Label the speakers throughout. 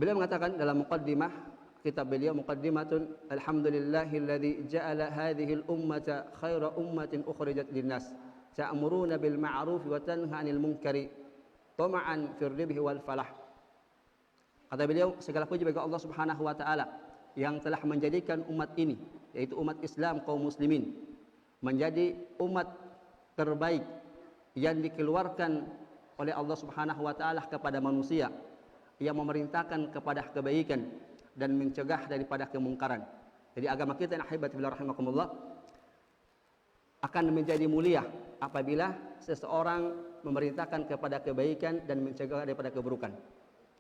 Speaker 1: Beliau mengatakan dalam muqaddimah kitab beliau, Muqaddimatun alhamdulillahilladzi ja'ala hadhil ummata khaira ummatin ukhrijat linnas ta'muruna bil ma'ruf wa tanha 'anil munkari tama'an fir ribhi wal falah. Kata beliau, segala puji bagi Allah Subhanahu wa taala yang telah menjadikan umat ini, yaitu umat Islam kaum muslimin, menjadi umat terbaik yang dikeluarkan oleh Allah Subhanahu wa taala kepada manusia, yang memerintahkan kepada kebaikan dan mencegah daripada kemungkaran. Jadi agama kita yang ahibati fillah rahimakumullah akan menjadi mulia apabila seseorang memerintahkan kepada kebaikan dan mencegah daripada keburukan.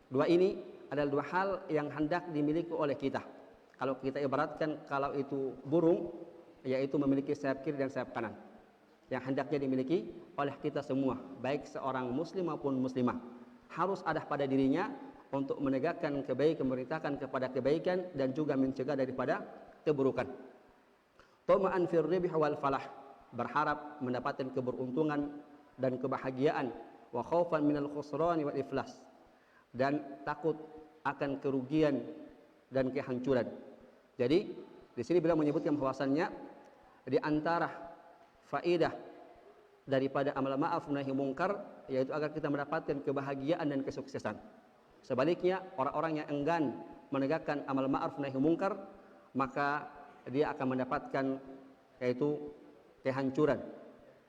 Speaker 1: Dua ini adalah dua hal yang hendak dimiliki oleh kita. Kalau kita ibaratkan kalau itu burung, yaitu memiliki sayap kiri dan sayap kanan, yang hendaknya dimiliki oleh kita semua, baik seorang muslim maupun muslimah. Harus ada pada dirinya untuk menegakkan kebaikan, memerintahkan kepada kebaikan dan juga mencegah daripada keburukan. Tama'an fir ribhi wal falah, berharap mendapatkan keberuntungan dan kebahagiaan, wa khaufan minal khusrani wal iflas, dan takut akan kerugian dan kehancuran. Jadi di sini beliau menyebutkan bahwasannya di antara faedah daripada amal ma'ruf nahi mungkar yaitu agar kita mendapatkan kebahagiaan dan kesuksesan. Sebaliknya, orang-orang yang enggan menegakkan amal ma'ruf nahi mungkar, maka dia akan mendapatkan yaitu kehancuran,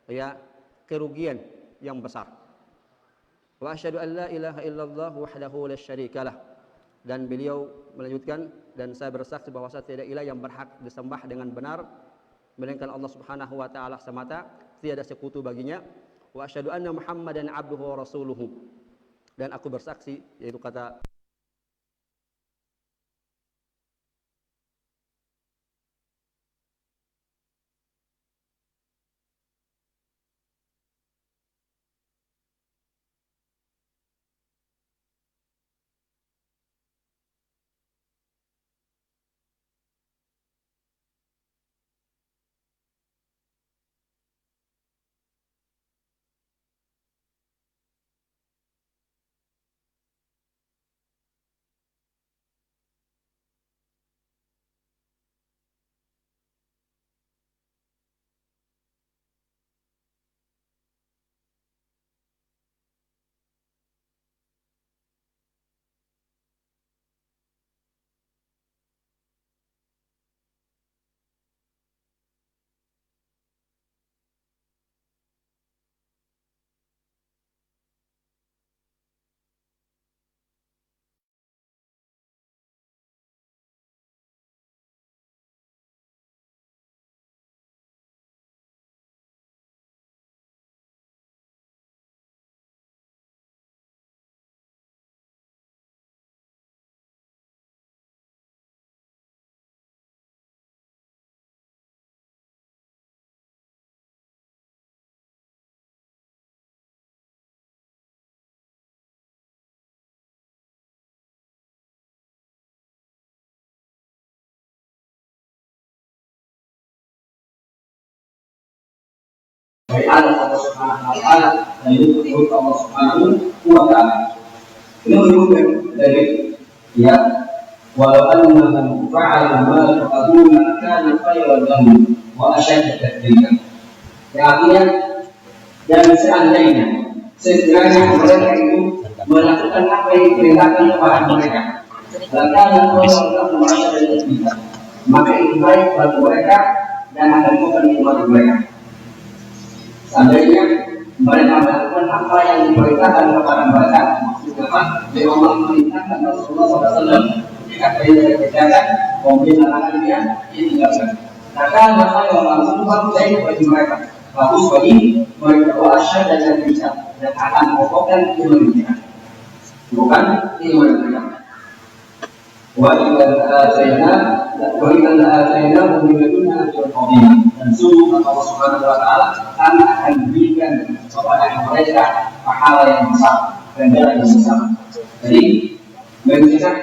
Speaker 1: ya, kerugian yang besar. Wa asyhadu an la ilaha illallah wahdahu la syarikalah. Dan beliau melanjutkan, dan saya bersaksi bahwa tidak ilah yang berhak disembah dengan benar melainkan Allah Subhanahu wa taala semata, tiada sekutu baginya. Wa asyhadu anna Muhammadan abduhu wa rasuluhu. Dan aku bersaksi, yaitu kata Allah Subhanahu wa taala dan itu Allah Subhanahu wa taala. Ini menunjukkan dari ya walau annahum fa'alu ma fa'aluna kana khairan lahum wa ashadda tadbira. Ya, artinya dan seandainya sekiranya mereka itu melakukan apa yang diperintahkan kepada mereka, lakukan Allah SWT, maka itu baik bagi mereka dan akan bukan nikmat mereka. Seandainya mereka melakukan apa yang diperintahkan kepada mereka, maksudnya dari Allah memerintahkan Rasulullah SAW, jika kalian kerjakan, membinakan dia, ini tinggalkan. Maka maka yang langsung baik bagi mereka, bagus bagi mereka wasyad dan bisa, dan akan pokokkan iman mereka, bukan iman mereka. Wa'idhan memiliki dan sungguh Allah Subhanahu wa taala akan berikan kepada mereka pahala yang besar dan jalan yang besar. Jadi mencegah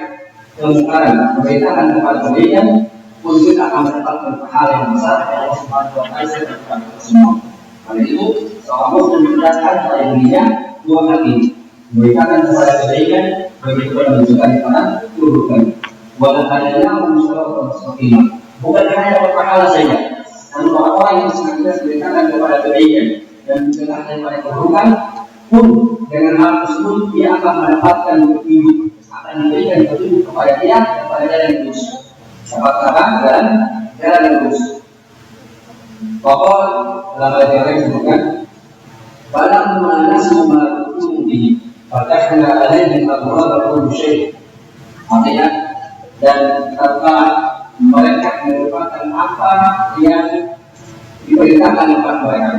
Speaker 1: kemungkaran, memberitakan kepada kebaikan, pun kita akan mendapatkan pahala yang besar dari Allah Subhanahu wa taala kepada kita semua. Karena itu seorang muslim mendapatkan pada dirinya dua hal ini, memberitakan kepada kebaikan
Speaker 2: begitu menunjukkan kepada keburukan. Walau adanya musuh seperti bukan hanya pahala saja, namun orang-orang yang senantiasa berikan kepada kebaikan dan mencegah daripada keburukan pun dengan hal tersebut dia akan mendapatkan petunjuk, akan diberikan petunjuk kepada dia kepada jalan yang lurus. Apakah jalan yang lurus? Pokok dalam ayat yang lain disebutkan, "Falamma nasu ma dhukiru bihi, fatahna 'alaihim abwaaba kulli syai'." Artinya, dan tatkala mereka melupakan apa yang diperintahkan kepada mereka,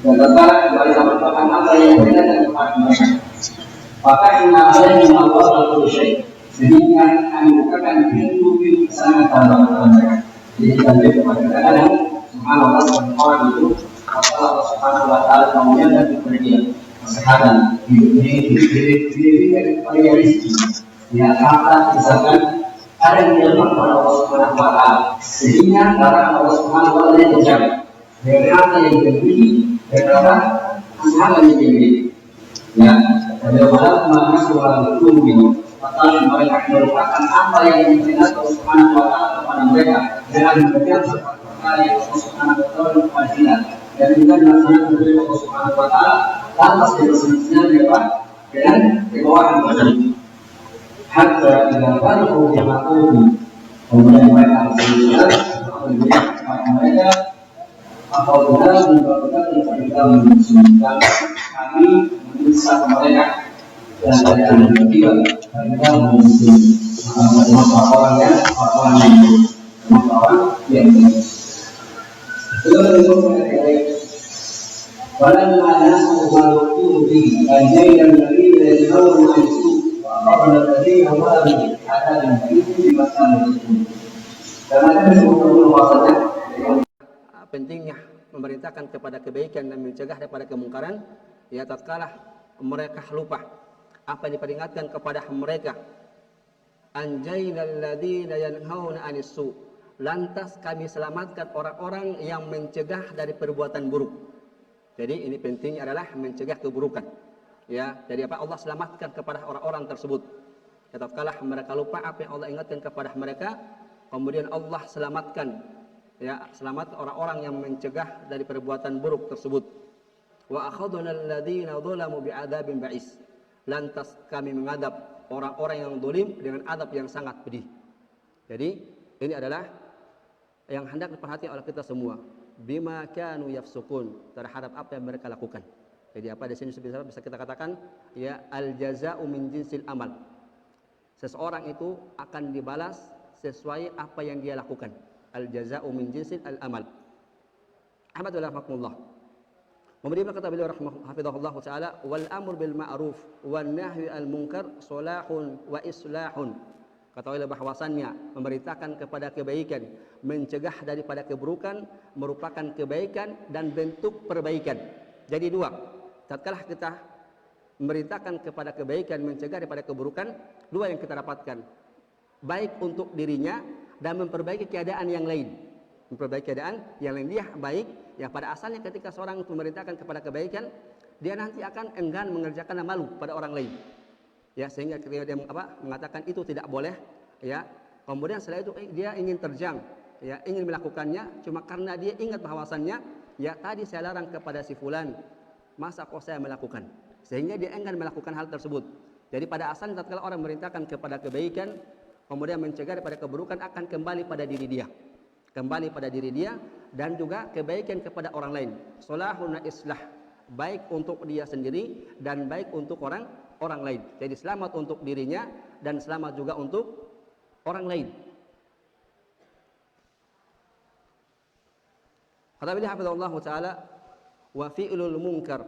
Speaker 2: dan tatkala mereka melupakan apa yang diperintahkan kepada mereka, fatahna 'alaihim abwaaba kulli syai', sehingga kami bukakan pintu-pintu keselamatan kepada mereka. Jadi kami kadang-kadang subhanallah orang itu Allah Subhanahu wa taala menguliakan kepada dia kesehatan, diberikan kepada rezeki. Ya, kata misalkan ada yang dilakukan kepada Allah Subhanahu wa taala, sehingga larangan Allah Subhanahu wa taala terjaga. Dengan harta yang dimiliki dan harta yang dimiliki. Ya, dan dalam mana suara itu maka mereka merupakan apa yang diperintahkan Allah Subhanahu wa taala kepada mereka dengan mengerjakan perkara yang Allah Subhanahu wa taala kewajiban dan juga melaksanakan perintah Allah Subhanahu wa taala lantas berselisih dengan kebawahan tersebut. Hatta tidak baru dimaklumi kemudian mereka berselisih kepada mereka apabila menyebabkan kita menunjukkan kami menyiksa mereka dan yang ketiga mereka mungkin orang yang walamma nasu ma dhukiru bihi anjayna alladhina yanhauna 'anil su' wa aqamna alladhina zalamu 'adaban shadidan bima kanu yafsukun. Karena disebutkan bahwasanya
Speaker 1: pentingnya memerintahkan kepada kebaikan dan mencegah daripada kemungkaran, ya tatkala mereka lupa apa yang diperingatkan kepada mereka, anjaynal ladzina yanhauna 'anis su', lantas kami selamatkan orang-orang yang mencegah dari perbuatan buruk. Jadi ini pentingnya adalah mencegah keburukan. Ya, jadi apa Allah selamatkan kepada orang-orang tersebut. Ya, tatkala mereka lupa apa yang Allah ingatkan kepada mereka, kemudian Allah selamatkan, ya, selamat orang-orang yang mencegah dari perbuatan buruk tersebut. Wa akhadna alladzina zalamu bi'adzabin ba'is. Lantas kami mengadab orang-orang yang zalim dengan adab yang sangat pedih. Jadi ini adalah yang hendak diperhatikan oleh kita semua. Bima kanu yafsukun, terhadap apa yang mereka lakukan. Jadi apa di sini bisa kita katakan, ya, al jazaa'u min jinsil amal. Seseorang itu akan dibalas sesuai apa yang dia lakukan. Al jazaa'u min jinsil al amal. Alhamdulillah makumullah. Kemudian kata beliau hafizahullah taala, wal amr bil ma'ruf wan nahyi al munkar salahun wa islahun. Ketahuilah bahwasannya memerintahkan kepada kebaikan, mencegah daripada keburukan merupakan kebaikan dan bentuk perbaikan. Jadi dua, tatkala kita memerintahkan kepada kebaikan, mencegah daripada keburukan, dua yang kita dapatkan, baik untuk dirinya dan memperbaiki keadaan yang lain. Memperbaiki keadaan yang lain, dia baik, yang pada asalnya ketika seorang memerintahkan kepada kebaikan, dia nanti akan enggan mengerjakan malu pada orang lain. Ya, sehingga ketika dia mengatakan itu tidak boleh, ya, kemudian setelah itu dia ingin terjang, ya, ingin melakukannya, cuma karena dia ingat bahwasannya, ya, tadi saya larang kepada si fulan, masa kok saya melakukan, sehingga dia enggan melakukan hal tersebut. Jadi pada asalnya tatkala orang memerintahkan kepada kebaikan kemudian mencegah daripada keburukan, akan kembali pada diri dia, kembali pada diri dia, dan juga kebaikan kepada orang lain. Salahun islah, baik untuk dia sendiri dan baik untuk orang lain. Jadi selamat untuk dirinya dan selamat juga untuk orang lain. Kata beliau hafizahullah taala, wa fi'lul munkar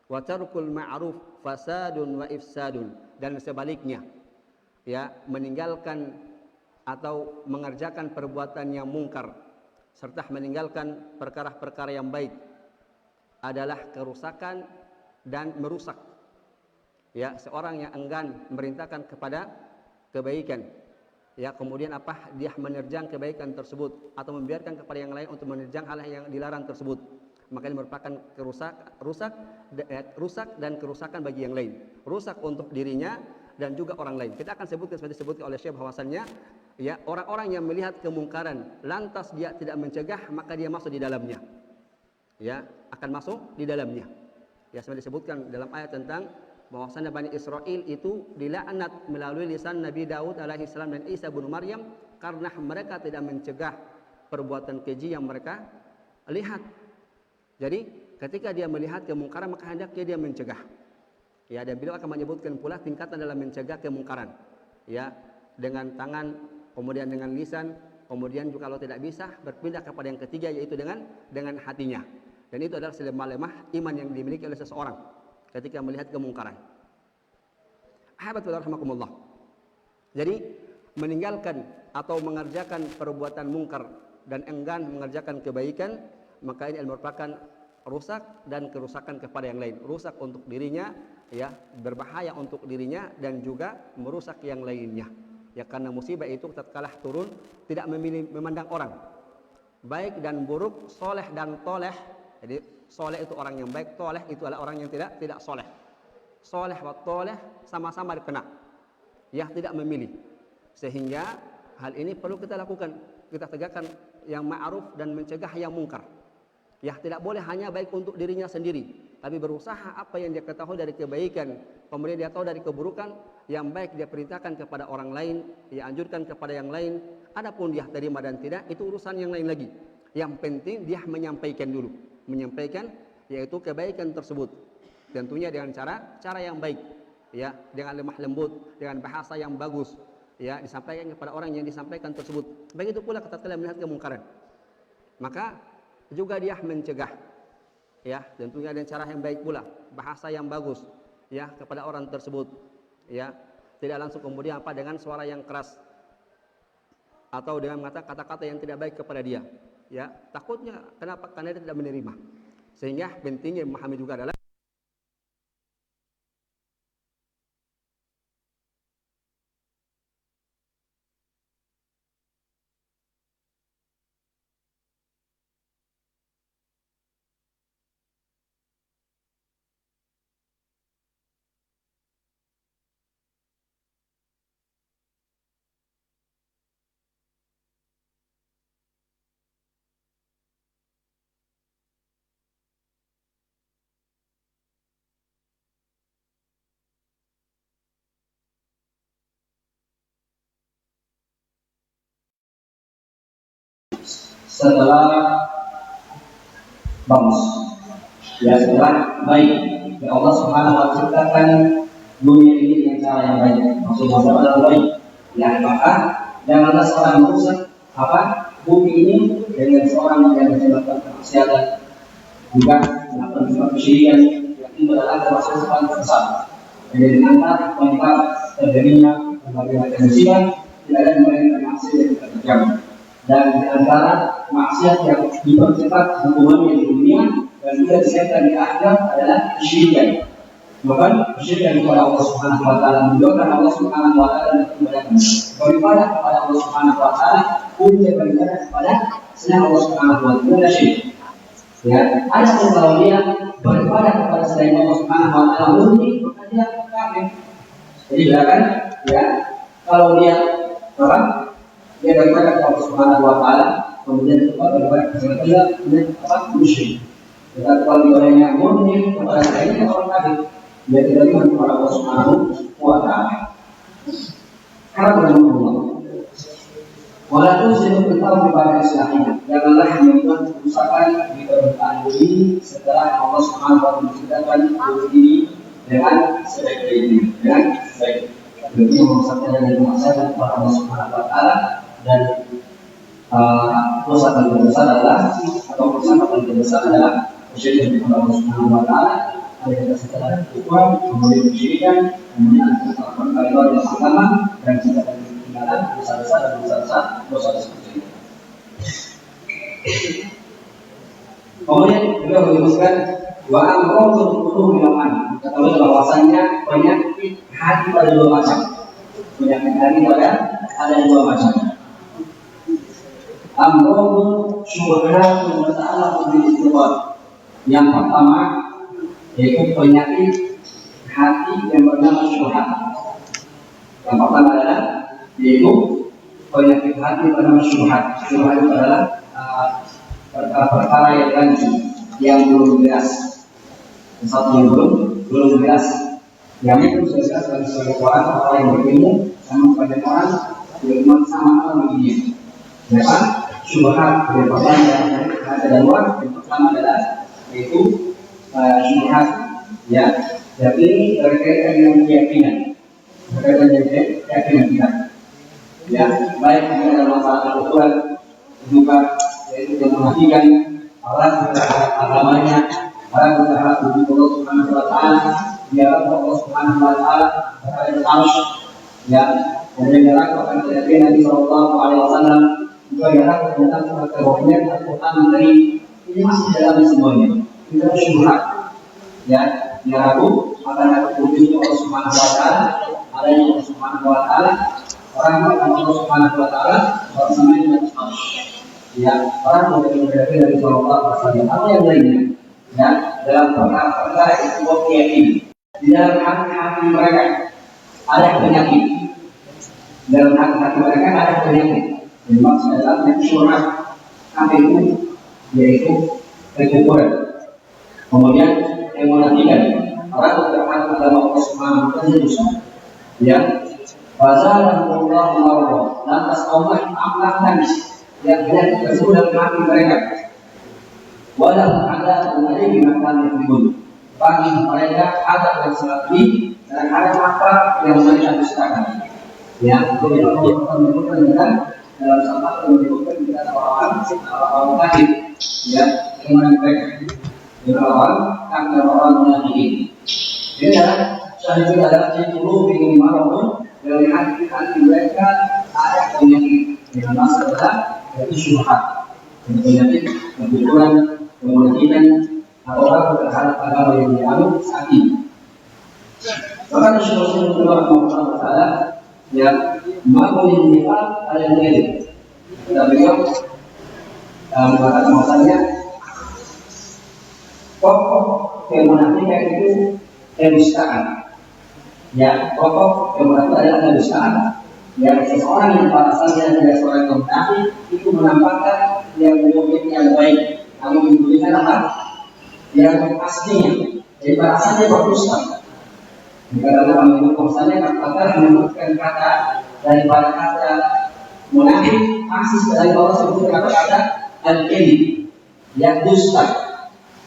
Speaker 1: wa tarkul ma'ruf fasadun wa ifsadun, dan sebaliknya, ya, meninggalkan atau mengerjakan perbuatan yang mungkar serta meninggalkan perkara-perkara yang baik adalah kerusakan dan merusak. Ya, seorang yang enggan memerintahkan kepada kebaikan, ya, kemudian dia menerjang kebaikan tersebut atau membiarkan kepada yang lain untuk menerjang hal yang dilarang tersebut, maka ini merupakan rusak dan kerusakan bagi yang lain. Rusak untuk dirinya dan juga orang lain. Kita akan sebutkan seperti disebutkan oleh Syekh bahwasannya ya, orang-orang yang melihat kemungkaran lantas dia tidak mencegah, maka dia masuk di dalamnya. Ya, akan masuk di dalamnya. Ya, seperti disebutkan dalam ayat tentang bahwasanya Bani Israel itu dilaknat melalui lisan Nabi Daud alaihi salam dan Isa bin Maryam karena mereka tidak mencegah perbuatan keji yang mereka lihat. Jadi ketika dia melihat kemungkaran maka hendaknya dia mencegah. Ya, dan beliau akan menyebutkan pula tingkatan dalam mencegah kemungkaran. Ya, dengan tangan, kemudian dengan lisan, kemudian juga kalau tidak bisa berpindah kepada yang ketiga yaitu dengan hatinya. Dan itu adalah selemah-lemah iman yang dimiliki oleh seseorang ketika melihat kemungkaran. Ahibbatul rahimakumullah. Jadi meninggalkan atau mengerjakan perbuatan mungkar dan enggan mengerjakan kebaikan, maka ini merupakan rusak dan kerusakan kepada yang lain. Rusak untuk dirinya, ya, berbahaya untuk dirinya dan juga merusak yang lainnya. Ya, karena musibah itu tatkala turun tidak memandang orang. Baik dan buruk, soleh dan toleh. Jadi soleh itu orang yang baik, toleh itu adalah orang yang tidak soleh. Soleh wa toleh sama-sama dikena. Ya, tidak memilih. Sehingga hal ini perlu kita lakukan. Kita tegakkan yang ma'ruf dan mencegah yang mungkar. Ya, tidak boleh hanya baik untuk dirinya sendiri, tapi berusaha apa yang dia ketahui dari kebaikan, kemudian dia tahu dari keburukan, yang baik dia perintahkan kepada orang lain, dia anjurkan kepada yang lain. Adapun dia terima dan tidak, itu urusan yang lain lagi. Yang penting dia menyampaikan dulu, menyampaikan yaitu kebaikan tersebut. Tentunya dengan cara yang baik, ya, dengan lemah lembut, dengan bahasa yang bagus, ya, disampaikan kepada orang yang disampaikan tersebut. Begitu pula ketika melihat kemungkaran, maka juga dia mencegah, ya, tentunya dengan cara yang baik pula, bahasa yang bagus, ya, kepada orang tersebut, ya, tidak langsung kemudian dengan suara yang keras atau dengan kata-kata yang tidak baik kepada dia, ya, takutnya kenapa? Karena dia tidak menerima. Sehingga pentingnya memahami juga adalah
Speaker 2: setelah bagus, ya, setelah baik, ya, Allah Subhanahu wa Ta'ala ciptakan dunia ini dengan cara yang baik, maksudnya adalah baik, ya, maka janganlah seorang merusak bumi ini dengan seorang yang melakukan kemaksiatan, juga melakukan kesyirikan yang itu adalah termasuk paling besar. Jadi antara penyebab terjadinya berbagai macam musibah tidak ada yang maksiat yang terjadi. Dan di antara maksiat yang dipercepat hukumannya di dunia dan juga disertai di akhirat adalah kesyirikan. Bahkan kesyirikan kepada Allah Subhanahu wa Ta'ala, mendoakan Allah Subhanahu wa Ta'ala dan beribadah kepada Allah Subhanahu wa Ta'ala, untuk beribadah kepada selain Allah Subhanahu wa Ta'ala syirik. Ya, ada yang kalau dia beribadah kepada selain Allah Subhanahu wa Ta'ala murni, maka dia kafir. Jadi kan, ya, kalau dia dia beribadah kepada Allah Subhanahu wa Ta'ala, kemudian beribadah kepada musyrik. Dan kalau ibadahnya murni kepada selainnya orang kafir, dia tidak beriman kepada Allah Subhanahu wa Ta'ala. Karena Allah, walaupun sudah beritahu kepada Islaminya, janganlah membuat kerusakan di permukaan bumi setelah Allah Subhanahu wa Ta'ala menciptakan bumi ini dengan sebaik-baiknya, dengan baik. Beliau merusaknya dari maksiat kepada Allah Subhanahu wa Ta'ala. Dan dosa paling besar adalah kesyirikan kepada Allah Subhanahu wa Ta'ala. Ada setelah kufur, kemudian kesyirikan, kemudian kalimat yang pertama dan setelah ketinggalan dosa-dosa dan dosa seperti itu. Kemudian beliau menyebutkan wa amrul qulub bil aman. Ketahui bahwasanya penyakit hati pada dua macam. Penyakit hati ada dua macam. Amrul syubhat wa ta'ala bil istighfar. Yang pertama yaitu penyakit hati yang bernama syubhat. Yang pertama adalah yaitu penyakit hati bernama syubhat. Syubhat itu adalah perkara yang ganti, yang belum jelas, sesuatu yang belum jelas. Yang itu sudah jelas bagi sebagai orang yang berilmu, sama banyak orang yang sama begini. Kenapa? Syubhat yang pertama yang ada luar, yang pertama adalah yaitu syubhat. Ya, jadi ini berkaitan dengan keyakinan, berkaitan dengan keyakinan kita. Ya, baik dalam masalah kebetulan juga yaitu yang menafikan orang terhadap agamanya, orang terhadap Allah Subhanahu wa Ta'ala, dia Allah Subhanahu wa Ta'ala terhadap arsy. Ya, kemudian dia akan terjadi Nabi Sallallahu Alaihi Wasallam juga dia tentang kerohanian Al-Quran dari ini masih dalam semuanya. Itu syubhat. Ya, dia ragu akan wujud Allah Subhanahu wa Ta'ala, adanya Allah Subhanahu wa Ta'ala, orang yang Allah Subhanahu wa Ta'ala bersama dengan arsy. Ya, orang yang berada dari Sallallahu Alaihi Wasallam atau yang lainnya. Ya, dalam perkara-perkara itu keyakinan. Di dalam hati-hati mereka ada penyakit. Dalam hati-hati mereka ada penyakit. Yang maksud adalah penyakit syubhat. Apa itu? Yaitu kekufuran. Kemudian yang menafikan orang terhadap agama Allah Subhanahu wa Ta'ala. Ya, wazalallahu Allah. Lantas Allah amalkan yang penyakit tersebut dalam hati mereka. Walau ada mengenai makan yang dibun. Bagi mereka ada yang selagi dan ada apa yang mereka dustakan. Ya, jadi Allah akan menyebutkan dengan dalam sahabat menyebutkan kita orang kafir. Ya, yang mereka orang munafik. Ini adalah syahid adalah cipulu ingin maupun dari hati mereka ada penyakit yang masalah yaitu syubhat, penyakit kebutuhan, kemunafikan atau orang terhadap agama yang dianut saat ini. Bahkan Rasulullah SAW yang mampu menyimak ada yang lain. Kita beliau mengatakan masalahnya pokok kemunafikan itu kedustaan. Ya, pokok kemunafikan adalah kedustaan. Ya, seseorang yang pada asalnya adalah seorang yang munafik itu menampakkan yang memiliki yang baik, namun menyembunyikan apa? Yang aslinya. Jadi pada asalnya berdusta. Jika dalam menyebut bahasanya kata menyebutkan kata daripada kata munafik, asis dari Allah sebutkan kata al-kadhib, yang dusta.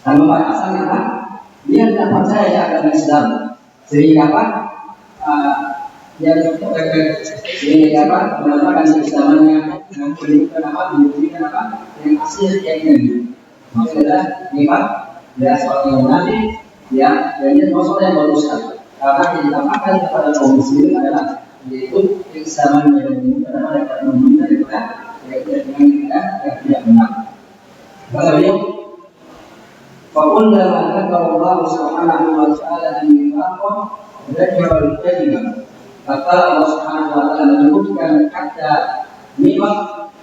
Speaker 2: Namun pada asalnya apa? Dia tidak percaya agama Islam. Sehingga apa? Sehingga apa? Menampakkan keislamannya, menunjukkan apa? Menunjukkan apa? Yang asli yang ini. Maksudnya nifaq, dia seorang yang munafik, ya, dan dia maksudnya yang berdusta. Karena yang ditampakkan kepada kaum muslimin adalah yaitu keislaman yang menunjukkan apa? Dapat menunjukkan daripada yaitu dengan kita yang tidak benar. Kata beliau, فَقُلَّمَا ذَكَرَ اللَّهُ سُبْحَانَهُ وَتَعَالَى النِّفَاقَ ذَكَرَ الْكَذِبَ. Maka Allah Subhanahu wa Ta'ala menyebutkan kata nifaq,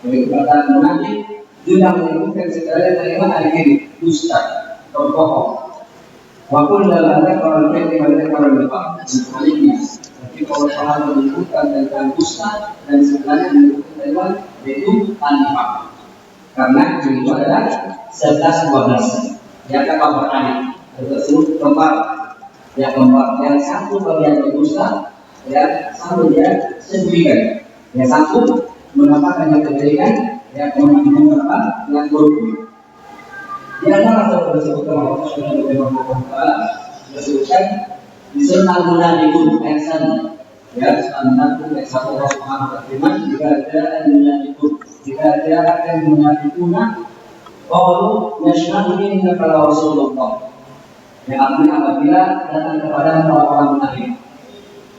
Speaker 2: yaitu kata munafik, juga menyebutkan segala kalimat al-kadhib, dusta, berbohong. Wa kullama dzakara al-kadhiba dzakara an-nifaq. Sebaliknya, ketika Allah Subhanahu menyebutkan tentang dusta dan sebenarnya menyebutkan tentang yaitu an-nifaq. Karena itu adalah 11-12. Yang kapal berani tersebut kembar, ya kembar. Yang satu bagian berdusta, ya satu dia sembunyikan. Yang satu menampakkan yang kebaikan, ya kemudian apa? Yang buruk. Di antara tersebut Allah Subhanahu wa Ta'ala disebutkan tentang munafikun ayat 1. Ya, tentang ayat 1 Allah Subhanahu wa Ta'ala jika ada munafikun, jika ada munafikuna qalu nashhadu innaka la rasulullah. Yang artinya apabila datang kepada orang-orang munafik,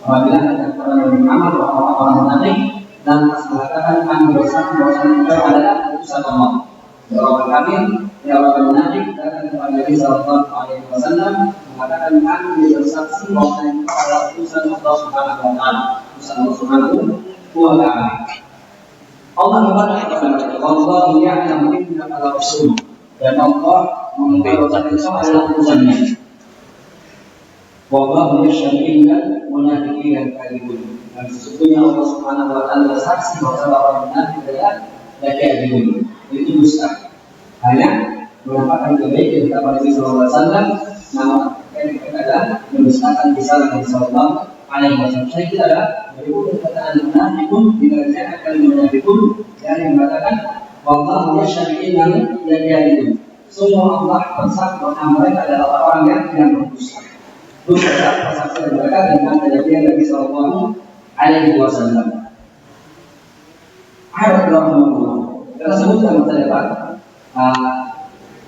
Speaker 2: apabila datang kepada Nabi Muhammad orang-orang munafik dan mengatakan kami bersaksi bahwa engkau adalah utusan Allah. Orang kafir, orang munafik datang kepada Nabi Sallallahu Alaihi Wasallam mengatakan kami bersaksi bahwa engkau adalah utusan Allah Subhanahu Wa Taala, utusan Allah Subhanahu Wa Taala. Allah berkata kepada mereka, "Wallahu ya'lamu innaka la rasul." dan Allah mengetahui itu adalah urusannya. Wallahu yashhadu innal munafiqina kadhibun. Dan sesungguhnya Allah Subhanahu wa taala bersaksi bahwa orang munafik adalah kadhibun. Itu dusta. Hanya menampakkan kebaikan kepada Nabi sallallahu alaihi wasallam, namun mereka adalah mendustakan risalah Nabi sallallahu alaihi wasallam. Saya kira adalah berikut perkataan munafiqun dikerjakan kali munafiqun yang mengatakan wallahu yashhadu innal kadhibun. Semua Allah bersaksi bahwa mereka adalah orang yang berdusta. Dusta adalah persaksian mereka dengan kejadian Nabi sallallahu alaihi wasallam. Ayat Allah kita sebutkan terdapat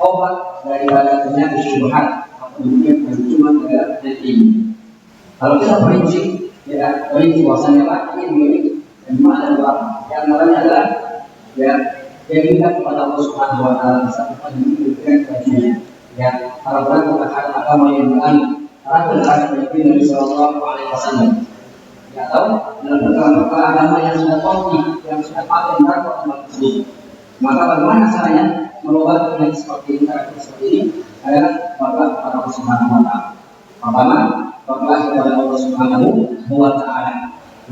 Speaker 2: obat daripada penyakit syubhat atau mungkin cuma adalah ini. Kalau kita perinci bahwasanya ini dan mana dua yang namanya adalah yang kita kepada Allah Subhanahu wa taala sampai diberikan kajian para ulama terhadap agama yang lain, para terhadap Nabi sallallahu alaihi wasallam. Ya tahu dalam perkara agama yang sudah pasti, yang sudah paten dakwah umat muslim. Maka bagaimana caranya mengobati penyakit seperti ini adalah berdoa kepada Allah Subhanahu wa taala. Pertama, berdoa kepada Allah Subhanahu wa taala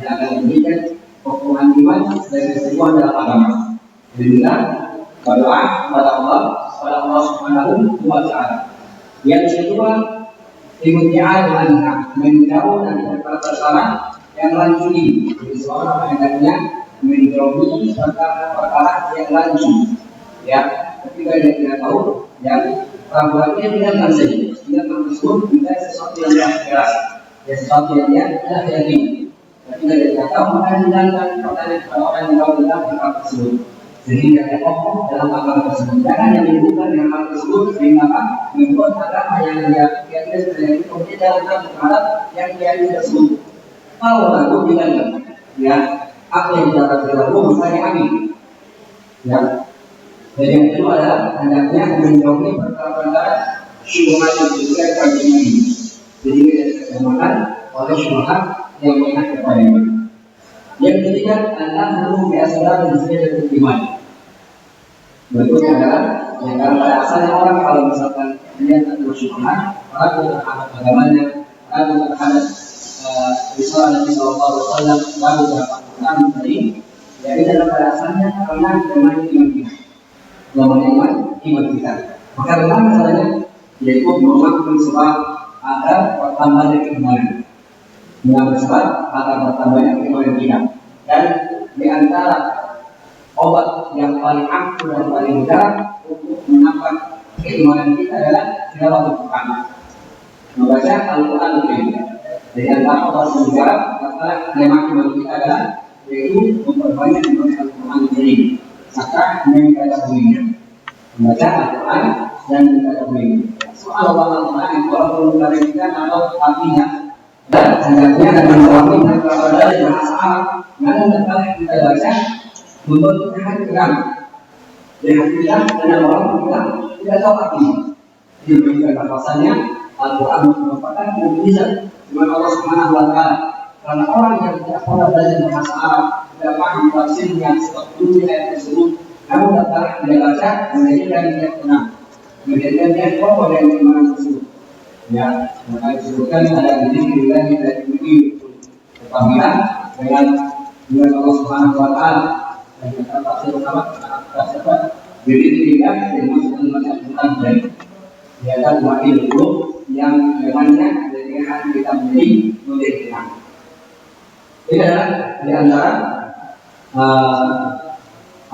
Speaker 2: yang akan memberikan kokohan iman dan kesatuan dalam agama. Bila berdoa kepada Allah Subhanahu wa taala. Yang kedua, ibti'ad anha, menjauh dari perkara yang lanjut. Jadi seorang hendaknya menjauhi perkara yang lanjut. Ya, ketika dia tidak tahu, yang perbuatannya tinggalkan saja. Tinggalkan tersebut tidak sesuatu yang keras, ya sesuatu yang dia tidak yakin. Ketika dia tidak tahu, maka tinggalkan pertanyaan kepada orang yang tahu tentang perkara tersebut. Sehingga dia kokoh dalam agama tersebut. Jangan yang menyebutkan dengan hal tersebut, sehingga membuat agama yang dia sudah yakin, kemudian dalam terhadap yang dia tersebut. Kalau lalu tinggalkan, ya. Apa yang kita katakan dulu misalnya ambil, ya. Dan yang kedua adalah hendaknya menjauhi perkara-perkara syubhat yang diberikan kepada ini. Jadi kita disamakan oleh syubhat yang banyak kepada ini. Yang ketiga adalah perlu biasalah dan sesuai iman. Berikutnya adalah yang pada asalnya orang kalau misalkan dia tak bersyubhat, ragu terhadap agamanya, ragu terhadap risalah Nabi sallallahu alaihi wasallam, ragu terhadap Quran tadi, ya ini adalah pada asalnya karena iman kita. Maka bagaimana caranya? Yaitu melakukan sebab agar bertambahnya keimanan. Mengambil sebab agar bertambahnya keimanan kita. Dan di antara obat yang paling ampuh dan paling mudah untuk menambah keimanan kita adalah tilawah Al-Quran. Membaca Al-Quran itu. Dari antara obat yang mudah adalah keimanan kita adalah yaitu memperbanyak membaca Al-Quran ini. Maka mengetahuinya, membaca Al-Quran dan mengetahuinya. Soal Al-Quran itu perlu kita atau artinya dan hendaknya dan mengulangi kepada bahasa Arab. Namun kalau kita baca membuat hati terang. Dengan tidak dan orang bilang tidak tahu artinya. Diberikan bahasanya Al-Quran merupakan mukjizat dengan Allah Subhanahu wa taala. Karena orang yang tidak pernah belajar bahasa Arab, tidak paham tafsirnya seperti ayat tersebut, namun datang dia baca, menjadikan dia tenang, menjadikan dia kokoh dari iman tersebut. Ya, maka disebutkan ada diri lagi dari diri kepanggilan dengan Allah Subhanahu wa taala. Dan kita tafsir sama siapa? Diri dia dimasukkan dalam Al-Quran dan dia akan mati dulu yang dengannya dari hati kita menjadi tenang. Ini adalah di antara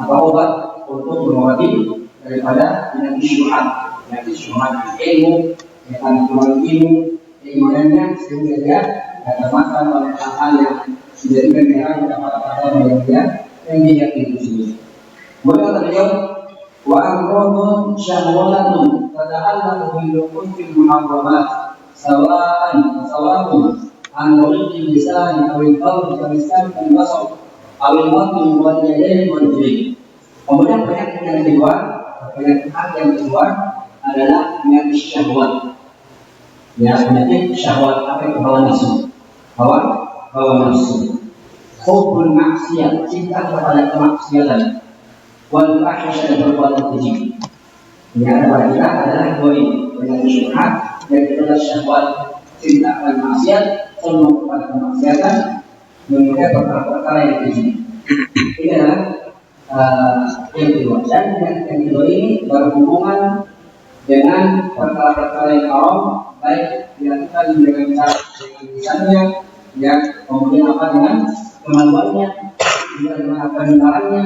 Speaker 2: obat untuk mengobati daripada penyakit syubhat ilmu, yang akan ilmu, keimanannya sehingga dia dapat makan oleh hal-hal yang menjadikan dia kepada yang dia yakini tersebut. Kemudian beliau wa amrun syahwatun tada'allaqu bil luqul muharramat sawa'an an nurqi lisan aw al-qalb kamiskan al-basar aw al-matn wal yadayn wal rijlain. Kemudian penyakit yang kedua adalah penyakit syahwat. Ya, penyakit syahwat apa itu? Hawa nafsu. Hawa nafsu. Hubbul maksiat, cinta kepada kemaksiatan. Wal fahsya dan perbuatan keji. Yang ada pada kita adalah dua ini, dengan syubhat dan kita adalah syahwat, cinta akan maksiat, senang kepada kemaksiatan, mengingat perkara-perkara yang tinggi. Ini adalah yang kedua. Dan yang kedua ini berhubungan dengan perkara-perkara yang haram, baik dilakukan dengan cara dengan lisannya, ya, kemudian apa dengan kemaluannya, juga dengan apa dengarannya,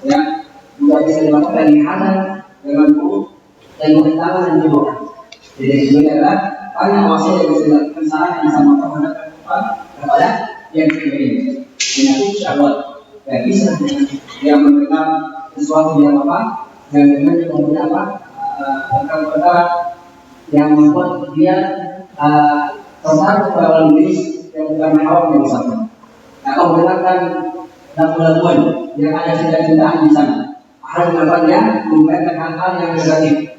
Speaker 2: ya, juga bisa dilakukan dengan halal, dengan mulut, dan dengan tangan dan tubuh. Jadi ini adalah banyak wasiat yang bisa dilakukan salah yang sama kepada yang kedua ini. Penyakit syahwat. Dan bisa yang mendengar sesuatu yang apa, yang dengan kemudian apa, perkara-perkara yang membuat dia tertarik kepada lawan jenis yang bukan haram yang sama. Atau mendengarkan lagu-laguan yang ada cinta-cintaan di sana. Hal yang memberikan hal-hal yang negatif.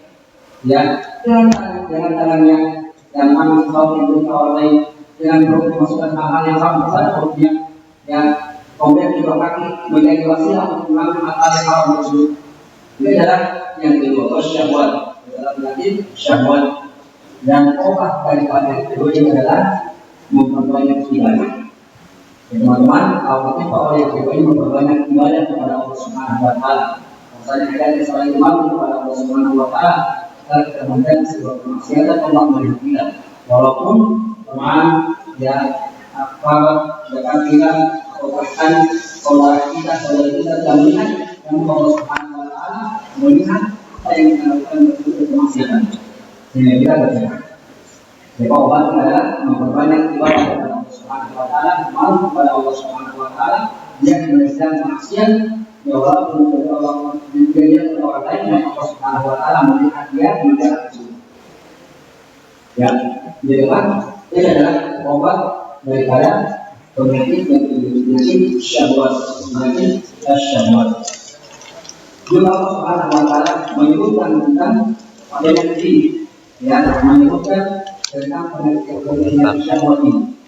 Speaker 2: Ya, dengan tangannya yang mana sesuatu yang berita orang lain, dengan perut memasukkan hal-hal yang haram kepada perutnya, ya, kemudian juga kaki menjadi wasilah untuk mengambil hal-hal yang haram tersebut. Ini adalah yang kedua, syahwat. Adalah penyakit syahwat. Dan obat daripada yang kedua ini adalah memperbanyak ibadah. Ya, teman-teman, awalnya bahwa yang kedua ini memperbanyak ibadah kepada Allah Subhanahu Wa Taala. Misalnya ada seorang imam kepada Allah Subhanahu Wa Taala, kita kemudian sebuah kemaksiatan Allah menghentikan. Walaupun teman, ya, dekat kita atau bahkan saudara kita tidak melihat, namun Allah Subhanahu Wa Taala melihat apa yang kita lakukan berbentuk kemaksiatan. Sehingga kita berjalan. Jadi obat adalah memperbanyak ibadah kepada Allah Subhanahu Wa Taala, malu kepada Allah Subhanahu Wa Taala, yang menyelesaikan maksiat, ya walaupun Allah menjadikan kepada orang lain, dan Allah Subhanahu Wa Taala melihat dia menjaga itu. Ya, jadi kan ini adalah obat daripada penyakit yang penyakit syahwat, penyakit syahwat. Juga Allah Subhanahu Wa Taala menyebutkan tentang penyakit ini, ya, menyebutkan tentang penyakit syahwat ini.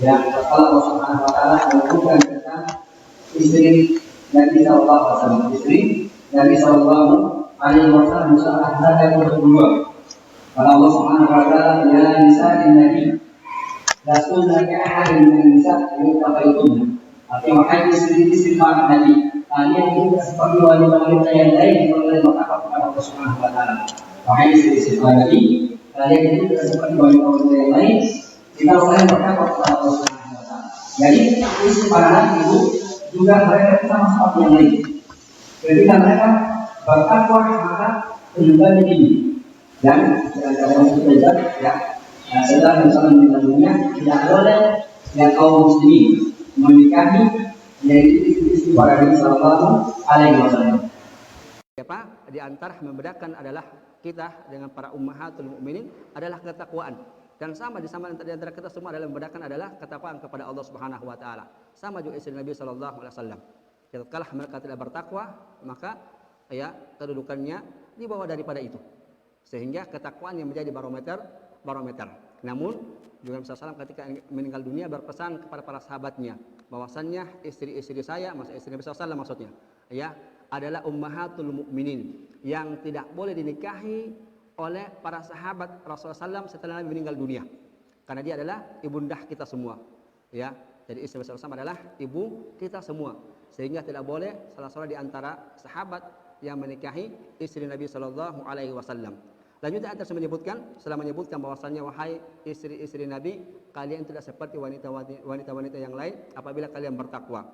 Speaker 2: Ya, Allah Subhanahu Wa Taala menyebutkan tentang istri Nabi Sallallahu Alaihi Wasallam, istri Nabi Sallallahu Alaihi Wasallam surah Al-Ahzab ayat 22. Kata Allah Subhanahu Wa Taala, ya nisa'in Nabi, lastunna ka'ahadin minan nisa' yuqataytunna. Artinya wahai istri-istri para Nabi, kalian juga seperti wanita-wanita yang lain yang boleh bertakwa kepada Allah Subhanahu Wa Taala. Wahai istri-istri para Nabi, kalian juga seperti wanita-wanita yang lain kita boleh bertakwa kepada Allah Subhanahu Wa Taala. Jadi istri para Nabi itu juga mereka sama seperti yang lain. Ketika mereka bertakwa maka kehidupannya tinggi. Dan dalam sejarah, ya, setelah misalnya meninggal dunia tidak boleh yang kaum muslimin menikahi yaitu istri-istri para Nabi Sallallahu Alaihi Wasallam.
Speaker 1: Apa di antara membedakan adalah kita dengan para ummahatul mukminin adalah ketakwaan. Dan sama di antara kita semua adalah membedakan adalah ketakwaan kepada Allah Subhanahu Wa Taala. Sama juga istri Nabi Sallallahu Alaihi Wasallam. Kalau mereka tidak bertakwa, maka ya kedudukannya di bawah daripada itu. Sehingga ketakwaan yang menjadi barometer. Namun juga Nabi SAW ketika meninggal dunia berpesan kepada para sahabatnya bahwasannya istri-istri saya, maksud istri Nabi SAW maksudnya, ya, adalah ummahatul mukminin yang tidak boleh dinikahi oleh para sahabat Rasulullah SAW setelah Nabi meninggal dunia. Karena dia adalah ibundah kita semua, ya. Jadi istri Nabi SAW adalah ibu kita semua, sehingga tidak boleh salah seorang di antara sahabat yang menikahi istri Nabi Sallallahu Alaihi Wasallam. Lanjutnya atas setelah menyebutkan bahwasannya wahai istri-istri Nabi, kalian tidak seperti wanita-wanita yang lain apabila kalian bertakwa.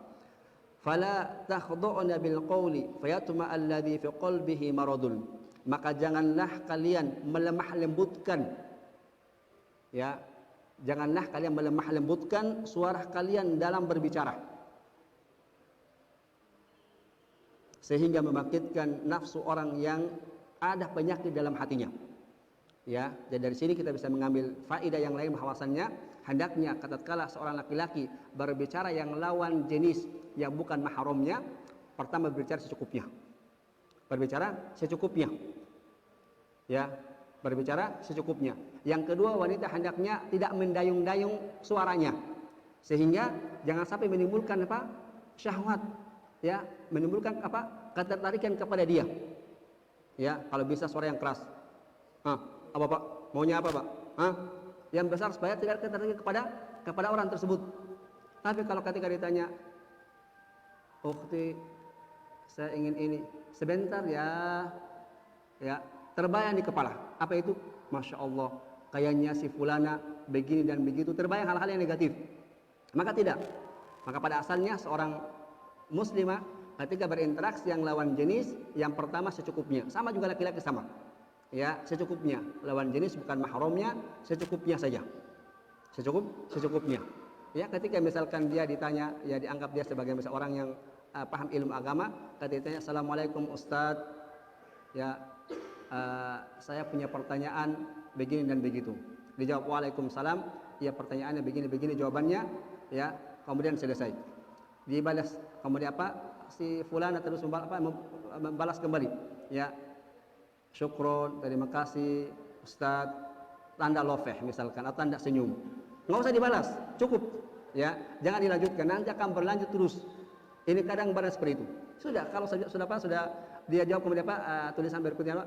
Speaker 1: Fala takhdu'na bil qawli fayatma alladhi fi qalbihi maradun. Maka janganlah kalian melemah lembutkan, ya, janganlah kalian melemah lembutkan suara kalian dalam berbicara, sehingga membangkitkan nafsu orang yang ada penyakit dalam hatinya. Ya, jadi dari sini kita bisa mengambil faedah yang lain bahwasannya hendaknya tatkala seorang laki-laki berbicara yang lawan jenis yang bukan mahramnya, pertama berbicara secukupnya. Berbicara secukupnya. Ya, berbicara secukupnya. Yang kedua, wanita hendaknya tidak mendayung-dayung suaranya. Sehingga jangan sampai menimbulkan apa? Syahwat, ya, menimbulkan apa? Ketertarikan kepada dia. Ya, kalau bisa suara yang keras. Apa Pak? Maunya apa Pak? Yang besar supaya tidak terjadi kepada orang tersebut. Tapi kalau ketika ditanya, "Ukhti, saya ingin ini." Sebentar ya, terbayang di kepala. Apa itu? Masya Allah, kayaknya si fulana begini dan begitu, terbayang hal-hal yang negatif. Maka tidak. Maka pada asalnya seorang muslimah ketika berinteraksi yang lawan jenis, yang pertama secukupnya. Sama juga laki-laki sama. Ya, secukupnya. Lawan jenis bukan mahramnya, secukupnya saja. Secukupnya. Ya, ketika misalkan dia ditanya, ya dianggap dia sebagai orang yang paham ilmu agama, ketika ditanya, "Assalamualaikum Ustadz, ya saya punya pertanyaan begini dan begitu." Dijawab, "Waalaikumsalam." Ya, pertanyaannya begini jawabannya, ya, kemudian selesai. Dibalas, kemudian apa? Si fulana terus membalas kembali, ya, "Syukron, terima kasih Ustadz," tanda lofeh misalkan, atau tanda senyum. Nggak usah dibalas, cukup, ya, jangan dilanjutkan, nanti akan berlanjut terus. Ini kadang barang seperti itu. Sudah, kalau sudah dia jawab kemudian tulisan berikutnya,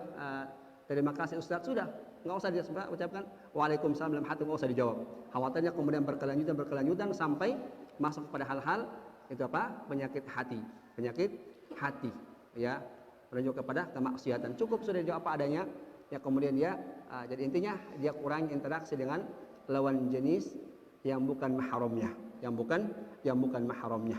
Speaker 1: "Terima kasih Ustadz," sudah, nggak usah dia ucapkan "Waalaikumsalam" dalam hati, nggak usah dijawab. Khawatirnya kemudian berkelanjutan sampai masuk pada hal-hal itu penyakit hati, ya, menunjuk kepada kemaksiatan. Cukup sudah dijawab apa adanya, ya, kemudian dia jadi intinya dia kurangi interaksi dengan lawan jenis yang bukan mahramnya, yang bukan mahramnya.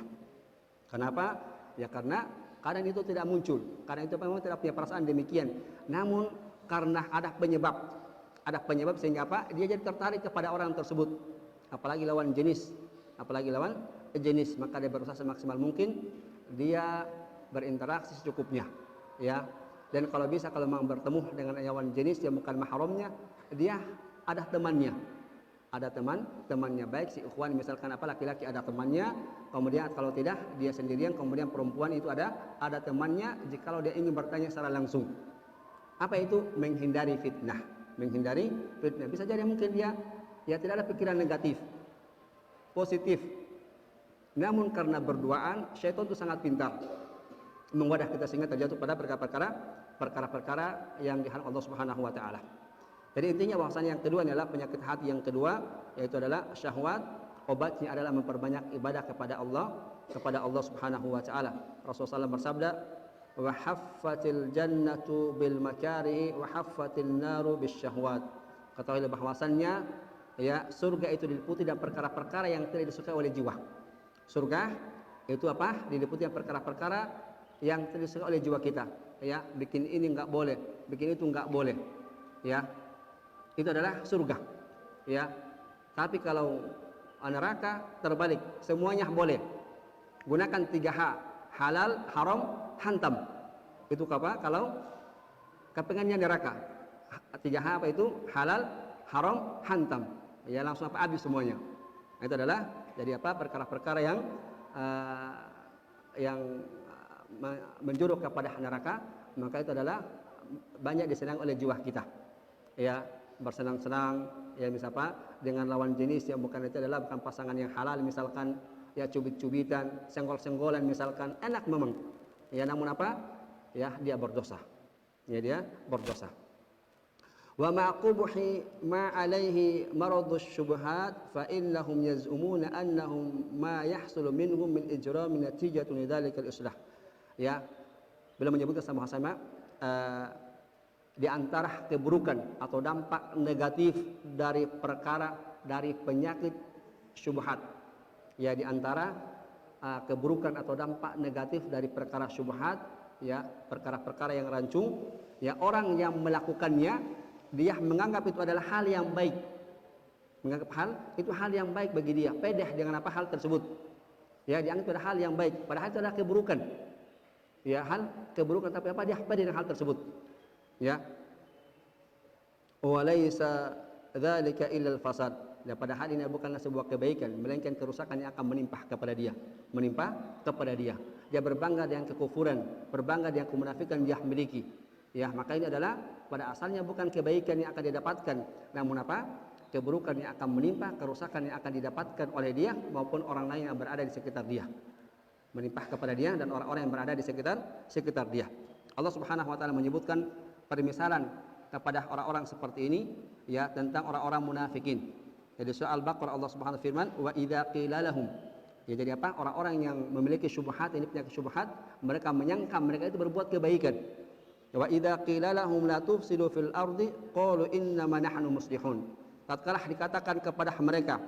Speaker 1: Kenapa? Ya karena kadang itu tidak muncul, karena itu memang tidak punya perasaan demikian. Namun karena ada penyebab sehingga dia jadi tertarik kepada orang tersebut, apalagi lawan jenis, maka dia berusaha semaksimal mungkin dia berinteraksi secukupnya, ya. Dan kalau bisa, kalau memang bertemu dengan lawan jenis yang bukan mahramnya, dia ada temannya, baik si ikhwan misalkan laki-laki ada temannya, kemudian kalau tidak dia sendirian, kemudian perempuan itu ada temannya. Jikalau dia ingin bertanya secara langsung, apa itu? Menghindari fitnah. Bisa jadi mungkin dia tidak ada pikiran negatif, positif. Namun karena berduaan, syaitan itu sangat pintar menggoda kita sehingga terjatuh pada perkara-perkara yang diharamkan Allah Subhanahu wa taala. Jadi intinya bahwasanya yang kedua adalah penyakit hati yang kedua, yaitu adalah syahwat. Obatnya adalah memperbanyak ibadah kepada Allah Subhanahu wa taala. Rasulullah SAW bersabda, "Wa haffatil jannatu bil makarihi wa haffatil naru bis syahwat." Ketahuilah bahwasannya, ya, surga itu diliputi dengan perkara-perkara yang tidak disukai oleh jiwa. Surga itu diliputi dengan perkara-perkara yang tidak disukai oleh jiwa kita, ya. Bikin ini enggak boleh, bikin itu enggak boleh, ya. Itu adalah surga, ya. Tapi kalau neraka terbalik, semuanya boleh. Gunakan 3H: halal, haram, hantam. Itu kalau kepengennya neraka. 3H itu? Halal, haram, hantam. Ya, langsung habis semuanya. Itu adalah jadi perkara-perkara yang menjuruk kepada neraka. Maka itu adalah banyak disenangi oleh jiwa kita, ya. Bersenang-senang, ya, misalnya dengan lawan jenis yang bukan pasangan yang halal, misalkan, ya, cubit-cubitan, senggol-senggolan misalkan, enak memang, ya, namun ya, dia berdosa, Wa ma'qubuhi ma alaihi maradus syubhat fa innahum yaz'umuna annahum ma yahsulu minhum min ijramin natijatun lidzalikal islah. Ya, beliau menyebutkan sama-sama di antara keburukan atau dampak negatif dari penyakit syubhat. Ya, di antara keburukan atau dampak negatif dari perkara syubhat, ya, perkara-perkara yang rancung, ya, orang yang melakukannya dia menganggap itu adalah hal yang baik. Menganggap hal yang baik bagi dia, pedeh dengan hal tersebut. Ya, dianggap itu adalah hal yang baik, padahal itu adalah keburukan. Ya, hal keburukan, tapi dia pedeh dengan hal tersebut. Ya, walaysa dzalika illa al-fasad. Dan padahal ini bukanlah sebuah kebaikan, melainkan kerusakan yang akan menimpa kepada dia. Dia berbangga dengan kekufuran, berbangga dengan kemunafikan dia miliki. Ya, maka ini adalah pada asalnya bukan kebaikan yang akan didapatkan, namun keburukan yang akan menimpa, kerusakan yang akan didapatkan oleh dia maupun orang lain yang berada di sekitar dia. Menimpa kepada dia dan orang-orang yang berada di sekitar dia. Allah Subhanahu wa taala menyebutkan permisalan kepada orang-orang seperti ini ya tentang orang-orang munafikin. Jadi surah Al-Baqarah Allah Subhanahu wa firman wa idza qila lahum. Ya, jadi apa? Orang-orang yang memiliki syubhat, ini penyakit syubhat, mereka menyangka mereka itu berbuat kebaikan. Wa idza qila lahum la tufsidu fil ardi qalu innama nahnu muslihun. Tatkala dikatakan kepada mereka,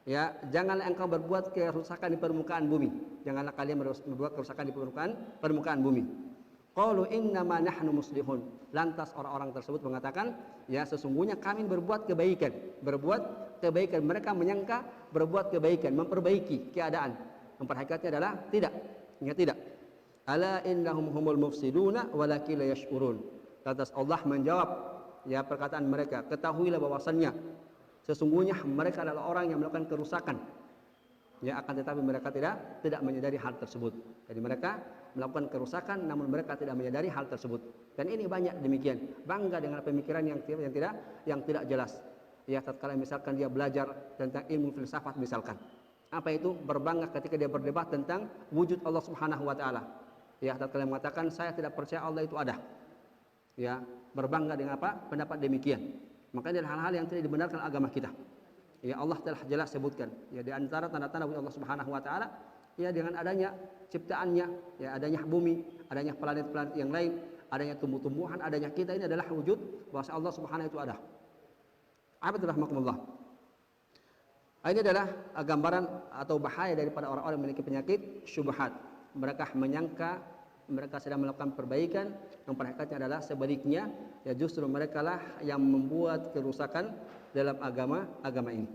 Speaker 1: ya, janganlah engkau berbuat kerusakan di permukaan bumi. Janganlah kalian berbuat kerusakan di permukaan bumi. Qalu innama nahnu muslihun. Lantas orang-orang tersebut mengatakan, ya sesungguhnya kami berbuat kebaikan. Berbuat kebaikan. Mereka menyangka berbuat kebaikan, memperbaiki keadaan. Hakikatnya adalah tidak. Ya tidak. Ala innahum humul mufsiduna walakin la yash'urun. Lantas Allah menjawab ya perkataan mereka, ketahuilah bahwasannya sesungguhnya mereka adalah orang yang melakukan kerusakan. Ya, akan tetapi mereka tidak menyadari hal tersebut. Jadi mereka melakukan kerusakan namun mereka tidak menyadari hal tersebut. Dan ini banyak demikian. Bangga dengan pemikiran yang tidak jelas. Ya, tatkala misalkan dia belajar tentang ilmu filsafat misalkan. Apa itu? Berbangga ketika dia berdebat tentang wujud Allah Subhanahu wa taala. Ya, tatkala mengatakan saya tidak percaya Allah itu ada. Ya, berbangga dengan apa? Pendapat demikian. Makanya adalah hal-hal yang tidak dibenarkan agama kita. Ya, Allah telah jelas sebutkan. Ya, di antara tanda-tanda wujud Allah Subhanahu wa taala ya dengan adanya ciptaannya, ya adanya bumi, adanya planet-planet yang lain, adanya tumbuh-tumbuhan, adanya kita, ini adalah wujud bahwa Allah Subhanahu itu ada. Abad rahmakumullah. Ini adalah gambaran atau bahaya daripada orang-orang yang memiliki penyakit syubhat. Mereka menyangka mereka sedang melakukan perbaikan, yang pada hakikatnya adalah sebaliknya, ya justru mereka lah yang membuat kerusakan dalam agama ini.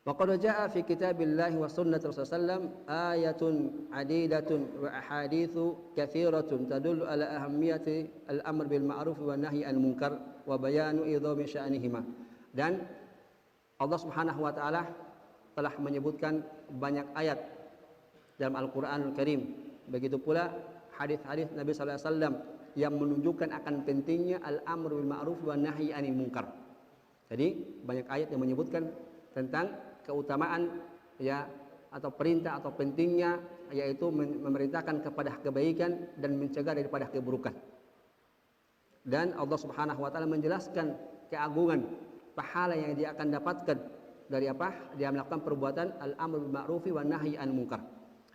Speaker 1: Wa qad jaa fi kitabillahi wa sunnati Rasulullah sallam ayatun adidatun wa ahaditsu katsiratun tadullu ala ahammiyati al-amr bil ma'ruf wa nahyi anil munkar wa bayanu idhami sya'nihima. Dan Allah Subhanahu wa taala telah menyebutkan banyak ayat dalam Al-Qur'anul Karim. Begitu pula hadis-hadis Nabi sallallahu alaihi wasallam yang menunjukkan akan pentingnya al-amr bil ma'ruf wa nahyi anil munkar. Jadi banyak ayat yang menyebutkan tentang keutamaan ya atau perintah atau pentingnya yaitu memerintahkan kepada kebaikan dan mencegah daripada keburukan. Dan Allah Subhanahu wa taala menjelaskan keagungan pahala yang dia akan dapatkan dari apa? Dia melakukan perbuatan al-amr bil ma'ruf wa nahyi anil munkar.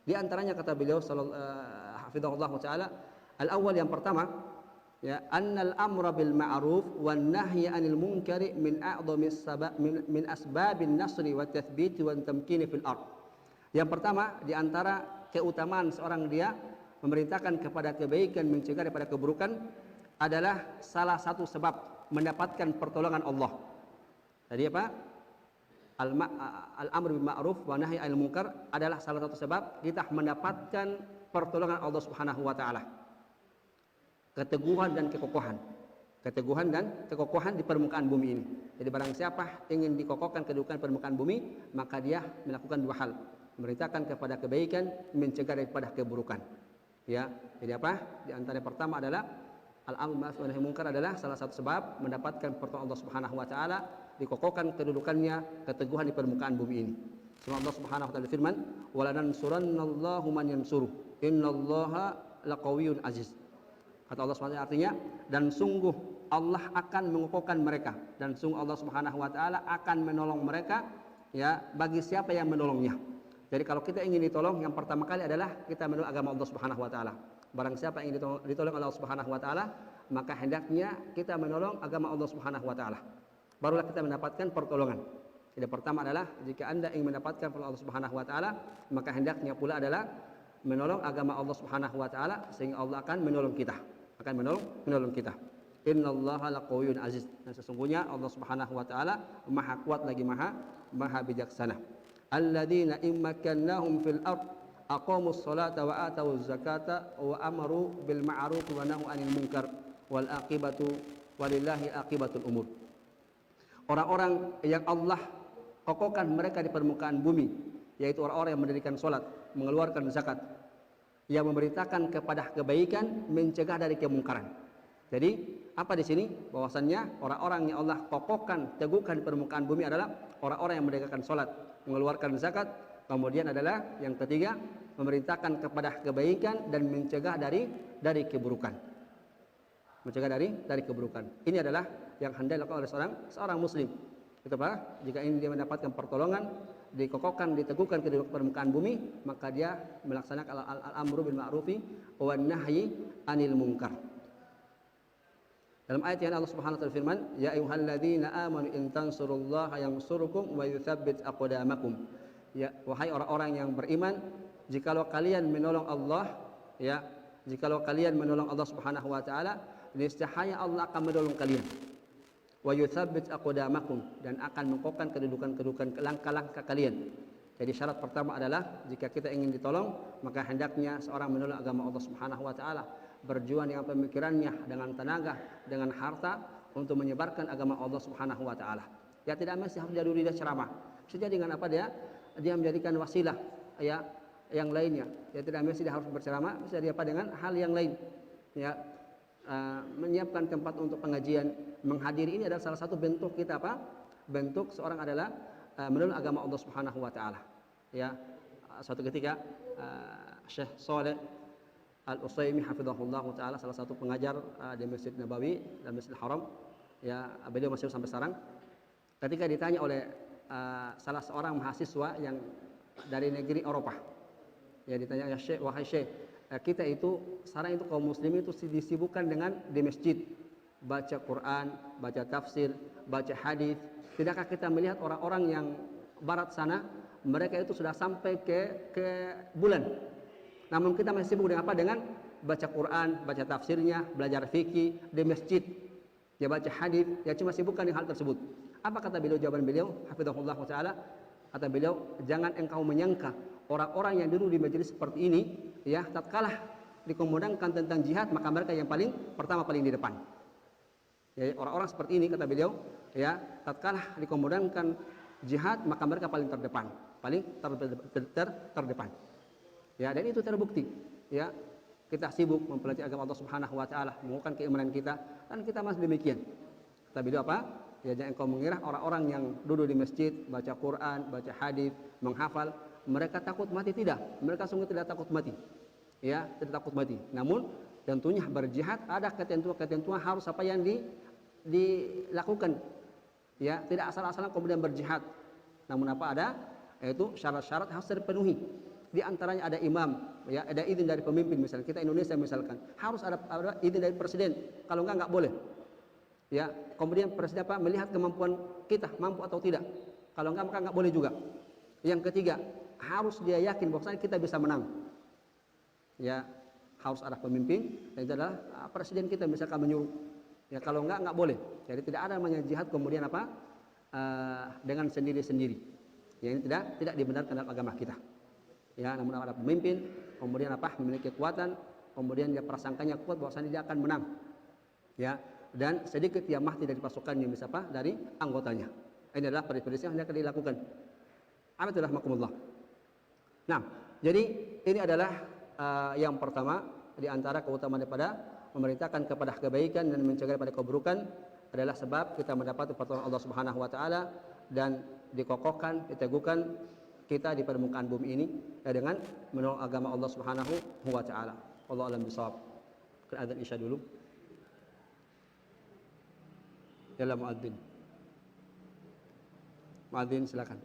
Speaker 1: Di antaranya kata beliau hafizahullah taala, al-awwal yang pertama ya annal amra bil ma'ruf wan nahyi 'anil munkari min a'dhamis sabab min asbabin nasri wa tathbit wa tamkini fil ard. Yang pertama di antara keutamaan seorang dia memerintahkan kepada kebaikan, mencegah daripada keburukan adalah salah satu sebab mendapatkan pertolongan Allah. Tadi apa? Al-amr bil ma'ruf wa nahy 'anil munkar adalah salah satu sebab kita mendapatkan pertolongan Allah Subhanahu wa taala. Keteguhan dan kekokohan. Keteguhan dan kekokohan di permukaan bumi ini. Jadi barang siapa ingin dikokohkan kedudukan permukaan bumi, maka dia melakukan dua hal. Memerintahkan kepada kebaikan, mencegah daripada keburukan. Ya, jadi apa? Di antara yang pertama adalah al-amr bil ma'ruf wa nahy 'anil munkar adalah salah satu sebab mendapatkan pertolongan Allah Subhanahu wa taala, dikokohkan kedudukannya, keteguhan di permukaan bumi ini. Sebab Allah Subhanahu wa taala firman, "Wa lanansurannallahu man yansuruh. Innallaha laqawiyyun aziz." Kata Allah Subhanahu wa taala artinya, dan sungguh Allah akan mengokohkan mereka, dan sungguh Allah Subhanahu wa taala akan menolong mereka ya bagi siapa yang menolongnya. Jadi kalau kita ingin ditolong, yang pertama kali adalah kita menolong agama Allah Subhanahu wa taala. Barang siapa yang ditolong Allah Subhanahu wa taala, maka hendaknya kita menolong agama Allah Subhanahu wa taala. Barulah kita mendapatkan pertolongan. Jadi pertama adalah jika Anda ingin mendapatkan pertolongan Allah Subhanahu wa taala, maka hendaknya pula adalah menolong agama Allah Subhanahu wa taala sehingga Allah akan menolong kita. Akan menolong kita. Innallaha laqawiyyun aziz. Dan sesungguhnya Allah Subhanahu wa taala Maha kuat lagi Maha bijaksana. Alladzina immakannahum fil ard aqamus salata wa atawuz zakata wa amaru bil ma'ruf wa nahu 'anil munkar wal aqibatu walillahi aqibatul umur. Orang-orang yang Allah kokohkan mereka di permukaan bumi, yaitu orang-orang yang mendirikan salat, mengeluarkan zakat, yang memerintahkan kepada kebaikan, mencegah dari kemungkaran. Jadi apa di sini? Bahwasannya orang-orang yang Allah kokohkan, teguhkan di permukaan bumi adalah orang-orang yang mendirikan salat, mengeluarkan zakat, Kemudian adalah yang ketiga, memerintahkan kepada kebaikan dan mencegah dari keburukan. Mencegah dari keburukan. Ini adalah yang hendak dilakukan oleh seorang muslim. Itu apa? Jika ingin dia mendapatkan pertolongan, dikokohkan, diteguhkan ke permukaan bumi, maka dia melaksanakan al-amru bil ma'rufi wan nahyi anil munkar. Dalam ayat yang Allah Subhanahu wa taala firman, ya ayyuhalladzina amanu in tansurullaha yansurukum wa yutsabbit aqdamakum. Ya, wahai orang-orang yang beriman, jikalau kalian menolong Allah, ya, jikalau kalian menolong Allah Subhanahu wa taala, niscaya Allah akan menolong kalian. Wa yutsabbit aqdamakum, dan akan mengokohkan kedudukan langkah-langkah kalian. Jadi syarat pertama adalah jika kita ingin ditolong, maka hendaknya seorang menolong agama Allah Subhanahu wa taala, berjuang dengan pemikirannya, dengan tenaga, dengan harta untuk menyebarkan agama Allah Subhanahu wa taala. Ya, tidak mesti harus dia ceramah. Bisa dengan apa dia menjadikan wasilah ya yang lainnya. Ya, tidak mesti dia harus berceramah, bisa dia apa dengan hal yang lain. Ya, menyiapkan tempat untuk pengajian, menghadiri, ini adalah salah satu bentuk kita apa? Bentuk seorang adalah menolong agama Allah Subhanahu wa taala. Ya, suatu ketika Syekh Shalih Al-Utsaimin hafizahullah taala, salah satu pengajar di Masjid Nabawi dan Masjidil Haram, ya, beliau masih sampai sekarang, ketika ditanya oleh salah seorang mahasiswa yang dari negeri Eropa, ya, ditanya, ya Syekh, wahai Syekh, kita itu sekarang itu kaum muslimin itu disibukkan dengan di masjid, baca Quran, baca tafsir, baca hadis. Tidakkah kita melihat orang-orang yang barat sana, mereka itu sudah sampai ke bulan, namun kita masih sibuk dengan apa? Dengan baca Quran, baca tafsirnya, belajar fikih di masjid, ya, baca hadis, ya, cuma sibukkan dengan hal tersebut. Apa kata beliau? Jawaban beliau hafizahullah taala, kata beliau, jangan engkau menyangka orang-orang yang dulu di majelis seperti ini, ya, tatkala dikomandangkan tentang jihad, maka mereka yang paling di depan. Ya, orang-orang seperti ini, kata beliau, ya, tatkala dikomandangkan jihad, maka mereka paling terdepan, terdepan. Ya, dan itu terbukti. Ya, kita sibuk mempelajari agama Allah Subhanahu wa taala, mengukuhkan keimanan kita, dan kita masih demikian. Kata beliau apa? Ya, jangan engkau mengira orang-orang yang duduk di masjid, baca Quran, baca hadis, menghafal, mereka takut mati. Tidak, mereka sungguh tidak takut mati. Ya, tidak takut mati. Namun tentunya berjihad ada ketentuan harus apa yang dilakukan. Ya, tidak asal-asalan kemudian berjihad. Namun apa ada? Yaitu syarat-syarat harus terpenuhi. Di antaranya ada imam, ya, ada izin dari pemimpin, misalnya kita Indonesia misalkan, harus ada izin dari presiden. Kalau enggak boleh. Ya, kemudian presiden apa? Melihat kemampuan kita, mampu atau tidak. Kalau enggak, maka enggak boleh juga. Yang ketiga, harus dia yakin bahwasanya kita bisa menang. Ya, harus ada pemimpin, dan itu adalah presiden kita misalkan menyuruh. Ya, kalau enggak boleh. Jadi tidak ada namanya jihad kemudian apa? Dengan sendiri-sendiri. Ya, ini tidak dibenarkan dalam agama kita. Ya, namun ada pemimpin, kemudian apa? Memiliki kekuatan, kemudian dia prasangkanya kuat bahwasanya dia akan menang. Ya, dan sedikit dia mati dari pasukannya, misalnya dari anggotanya. Ini adalah peristiwa yang akan dilakukan. Alhamdulillah. Nah, jadi ini adalah yang pertama di antara keutamaan daripada memerintahkan kepada kebaikan dan mencegah daripada keburukan adalah sebab kita mendapat pertolongan Allah Subhanahu wa taala dan dikokohkan, diteguhkan kita di permukaan bumi ini dengan menolong agama Allah Subhanahu wa taala. Wallahu a'lam bishawab. Adzan Isya dulu. Ya, muadzin. Muadzin silakan.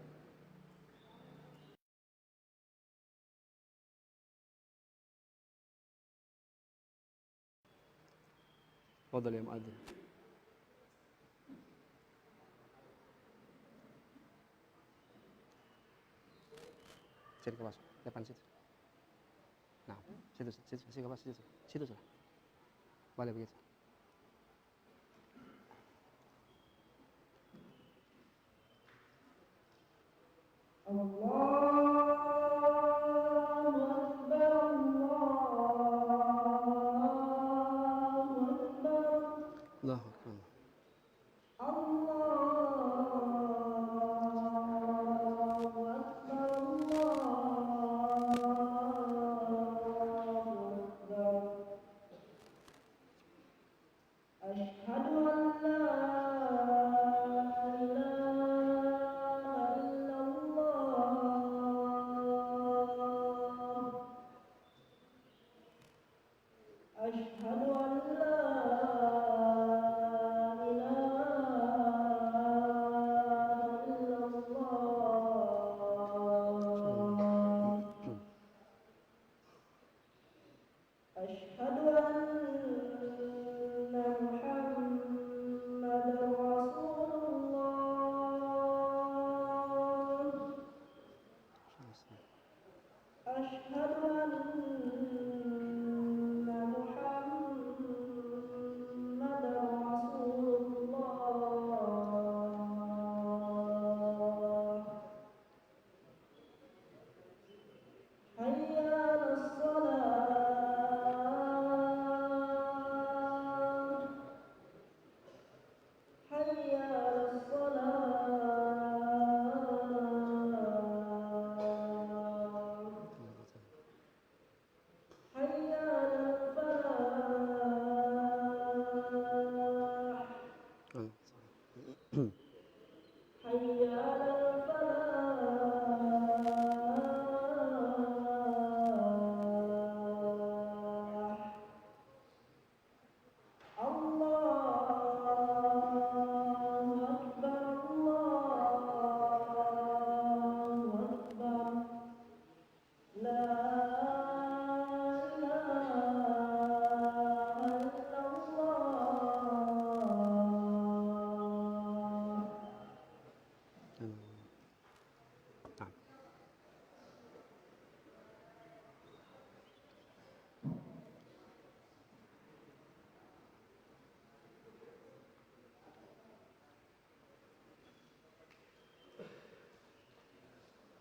Speaker 1: Fadhal ya muadzin. Sini ke bawah, depan situ. Nah, situ ke bawah, situ sudah. Boleh begitu. Allahu Akbar.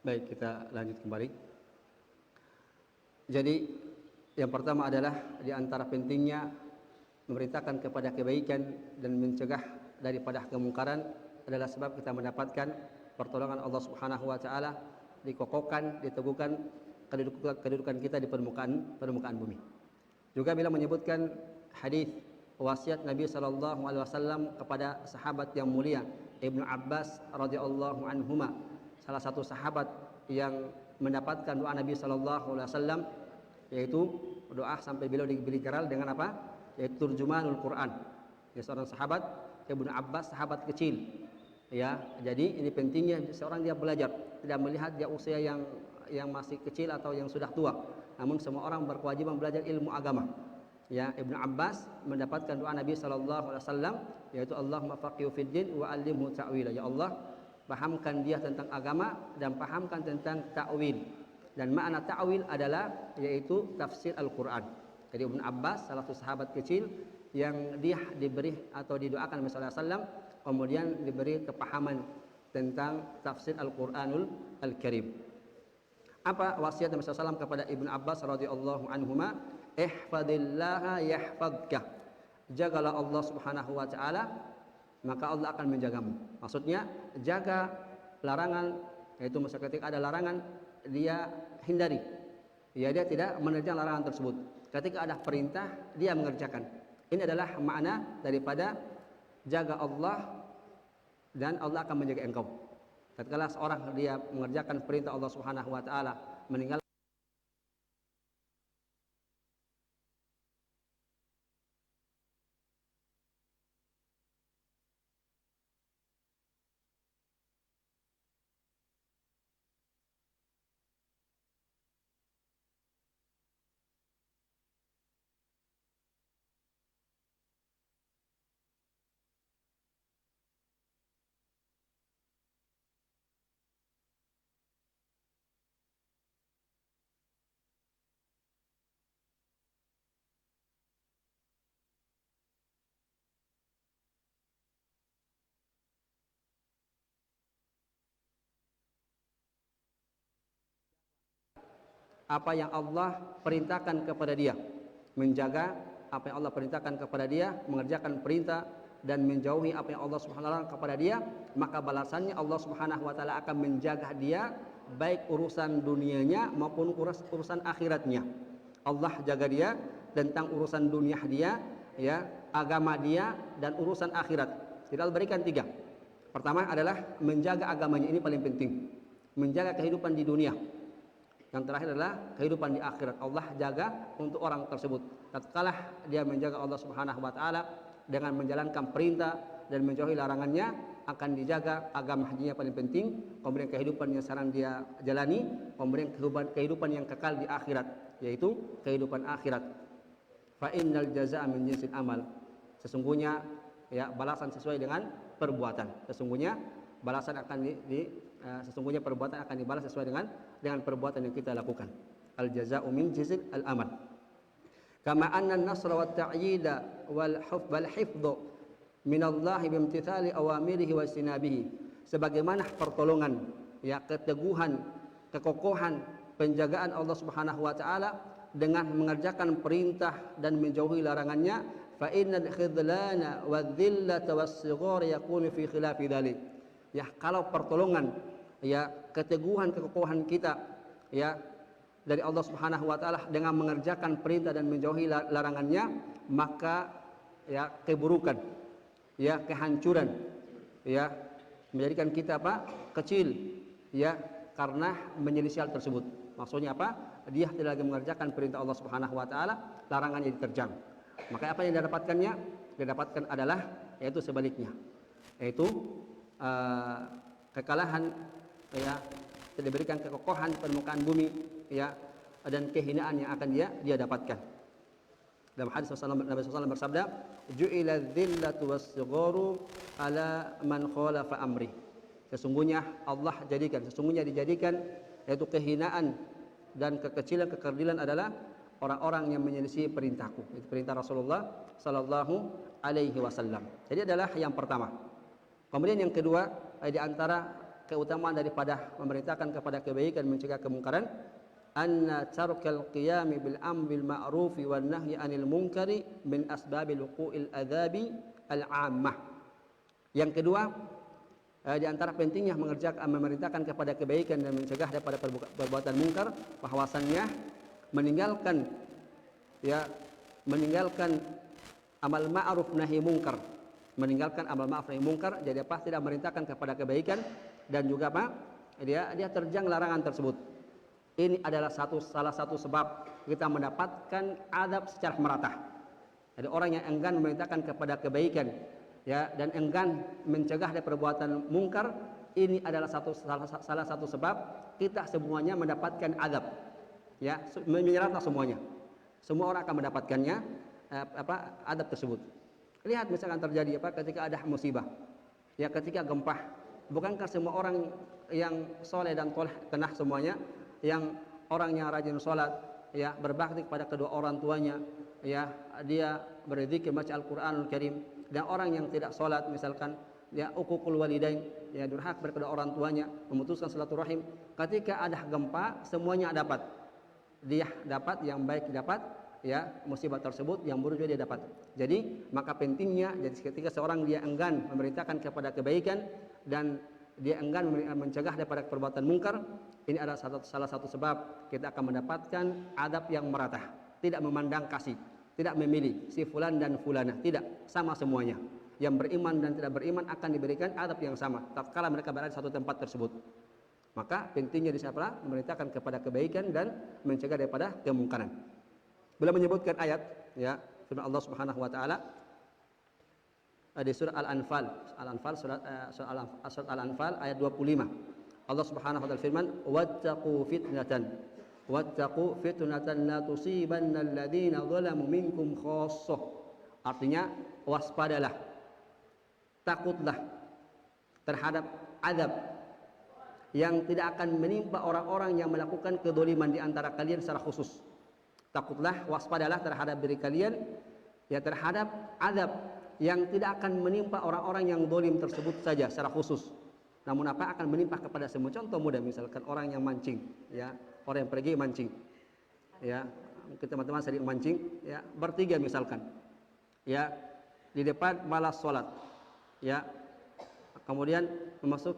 Speaker 1: Baik, kita lanjut kembali. Jadi yang pertama adalah di antara pentingnya memerintahkan kepada kebaikan dan mencegah daripada kemungkaran adalah sebab kita mendapatkan pertolongan Allah Subhanahu wa taala, dikokohkan, diteguhkan kedudukan kita di permukaan bumi. Juga bila menyebutkan hadis wasiat Nabi sallallahu alaihi wasallam kepada sahabat yang mulia Ibnu Abbas radhiyallahu anhuma, salah satu sahabat yang mendapatkan doa Nabi sallallahu alaihi wasallam, yaitu doa sampai beliau diberi gelar dengan apa? Yaitu turjumanul Quran. Ya, seorang sahabat Ibnu Abbas, sahabat kecil. Ya, jadi ini pentingnya seorang dia belajar, tidak melihat dia usia yang masih kecil atau yang sudah tua. Namun semua orang berkewajiban belajar ilmu agama. Ya, Ibnu Abbas mendapatkan doa Nabi sallallahu alaihi wasallam, yaitu Allahumma faqihu fid din wa 'allimhu ta'wila. Ya Allah, pahamkan dia tentang agama dan pahamkan tentang ta'wil. Dan makna ta'wil adalah yaitu tafsir Al-Quran. Jadi Ibnu Abbas salah satu sahabat kecil yang dia diberi atau didoakan Nabi sallallahu alaihi wasallam, kemudian diberi kepahaman tentang tafsir Al-Quranul Al-Karim. Apa wasiat Nabi sallallahu alaihi wasallam kepada Ibnu Abbas radhiyallahu anhuma? Ihfadillaha yahfadka. Jagalah Allah Subhanahu wa taala, maka Allah akan menjagamu. Maksudnya jaga larangan, yaitu ketika ada larangan dia hindari. Ya, dia tidak menerjang larangan tersebut. Ketika ada perintah dia mengerjakan. Ini adalah makna daripada jaga Allah dan Allah akan menjaga engkau. Tatkala seorang dia mengerjakan perintah Allah Subhanahu wa taala, meninggal apa yang Allah perintahkan kepada dia, menjaga apa yang Allah perintahkan kepada dia, mengerjakan perintah dan menjauhi apa yang Allah Subhanahu wa taala kepada dia, maka balasannya Allah Subhanahu wa taala akan menjaga dia baik urusan dunianya maupun urusan akhiratnya. Allah jaga dia tentang urusan dunia dia, ya, agama dia dan urusan akhirat. Jadi Allah berikan 3. Pertama adalah menjaga agamanya, ini paling penting. Menjaga kehidupan di dunia. Yang terakhir adalah kehidupan di akhirat. Allah jaga untuk orang tersebut. Tatkala dia menjaga Allah Subhanahu wa taala dengan menjalankan perintah dan menjauhi larangannya, akan dijaga agama hajinya paling penting, kemudian kehidupan yang sekarang dia jalani, kemudian kehidupan yang kekal di akhirat, yaitu kehidupan akhirat. Fa innal jazaa'a min jinsil amal. Sesungguhnya ya balasan sesuai dengan perbuatan. Sesungguhnya balasan akan sesungguhnya perbuatan akan dibalas sesuai dengan perbuatan yang kita lakukan. Al jazaa'u min jinsil al amal. Kama anna an-nasra wa at-ta'yida wal hifdh min Allah bimtithali awamirihi wa sinabihi. Sebagaimana pertolongan, ya, keteguhan, kekokohan, penjagaan Allah Subhanahu wa taala dengan mengerjakan perintah dan menjauhi larangannya, fa innal khidlana wadh-dhillata was-sighar yakunu fi khilafi dzalik. Ya, kalau pertolongan, ya, keteguhan, kekokohan kita, ya, dari Allah Subhanahu wa taala dengan mengerjakan perintah dan menjauhi larangannya, maka, ya, keburukan, ya, kehancuran, ya, menjadikan kita apa? Kecil, ya, karena menyelisih hal tersebut. Maksudnya apa? Dia tidak lagi mengerjakan perintah Allah Subhanahu wa taala, larangannya diterjang. Maka apa yang didapatkannya? Didapatkan adalah yaitu sebaliknya. Yaitu kekalahan, ya, tidak diberikan kekokohan permukaan bumi, ya, dan kehinaan yang akan dia dapatkan. Dalam hadis Nabi SAW bersabda, "Ju'ila dzillatu was-sigharu ala man khalafa amri." Sesungguhnya dijadikan yaitu kehinaan dan kekecilan, kekerdilan adalah orang-orang yang menyelisih perintahku. Itu perintah Rasulullah sallallahu alaihi wasallam. Jadi adalah yang pertama. Kemudian yang kedua, di antara keutamaan daripada memerintahkan kepada kebaikan, mencegah kemungkaran, anna tarkal qiyami bil amri bil ma'rufi wan nahyi 'anil munkari min asbabil wuqu'il adzabi al-'ammah. Yang kedua, di antara pentingnya memerintahkan kepada kebaikan dan mencegah daripada perbuatan mungkar, bahwasannya meninggalkan amal ma'ruf nahi mungkar, meninggalkan amal ma'ruf nahi mungkar, jadi apa? Tidak memerintahkan kepada kebaikan dan juga apa? Dia terjang larangan tersebut. Ini adalah salah satu sebab kita mendapatkan adab secara merata. Jadi orang yang enggan memerintahkan kepada kebaikan, ya, dan enggan mencegah dari perbuatan mungkar, ini adalah salah satu sebab kita semuanya mendapatkan adab, ya, menyerata semuanya. Semua orang akan mendapatkannya adab tersebut. Lihat misalkan terjadi ketika ada musibah, ya, ketika gempa, bukankah semua orang yang soleh dan toleh kena semuanya? Yang orang yang rajin sholat, ya, berbakti kepada kedua orang tuanya, ya, dia berzikir, baca Al-Qur'anul Karim, dan orang yang tidak sholat misalkan, ya, uququl walidain, ya, durhaka kepada kedua orang tuanya, memutuskan silaturahim, ketika ada gempa semuanya dapat. Dia dapat, yang baik dapat, ya, musibah tersebut, yang buruk juga dia dapat. Jadi maka pentingnya, jadi ketika seorang dia enggan memerintahkan kepada kebaikan dan dia enggan mencegah daripada perbuatan mungkar, ini adalah salah satu sebab kita akan mendapatkan adab yang merata, tidak memandang kasih, tidak memilih si fulan dan fulana, tidak, sama semuanya. Yang beriman dan tidak beriman akan diberikan adab yang sama tatkala mereka berada di satu tempat tersebut. Maka pentingnya di sana memerintahkan kepada kebaikan dan mencegah daripada kemungkaran. Beliau menyebutkan ayat, ya, firman Allah Subhanahu wa taala di surah Al-Anfal, surat Al-Anfal ayat 25. Allah Subhanahu wa taala firman, "Wattaqu fitnatan la tusibanna alladziina zalamu minkum khassah." Artinya, waspadalah, takutlah terhadap azab yang tidak akan menimpa orang-orang yang melakukan kedoliman di antara kalian secara khusus. Takutlah, waspadalah terhadap diri kalian, ya, terhadap azab yang tidak akan menimpa orang-orang yang dolim tersebut saja secara khusus. Namun apa akan menimpa kepada semua. Contoh mudah, misalkan orang yang mancing, ya, orang yang pergi mancing, ya, kita teman-teman sering mancing, ya, bertiga misalkan, ya, di depan malas sholat, ya, kemudian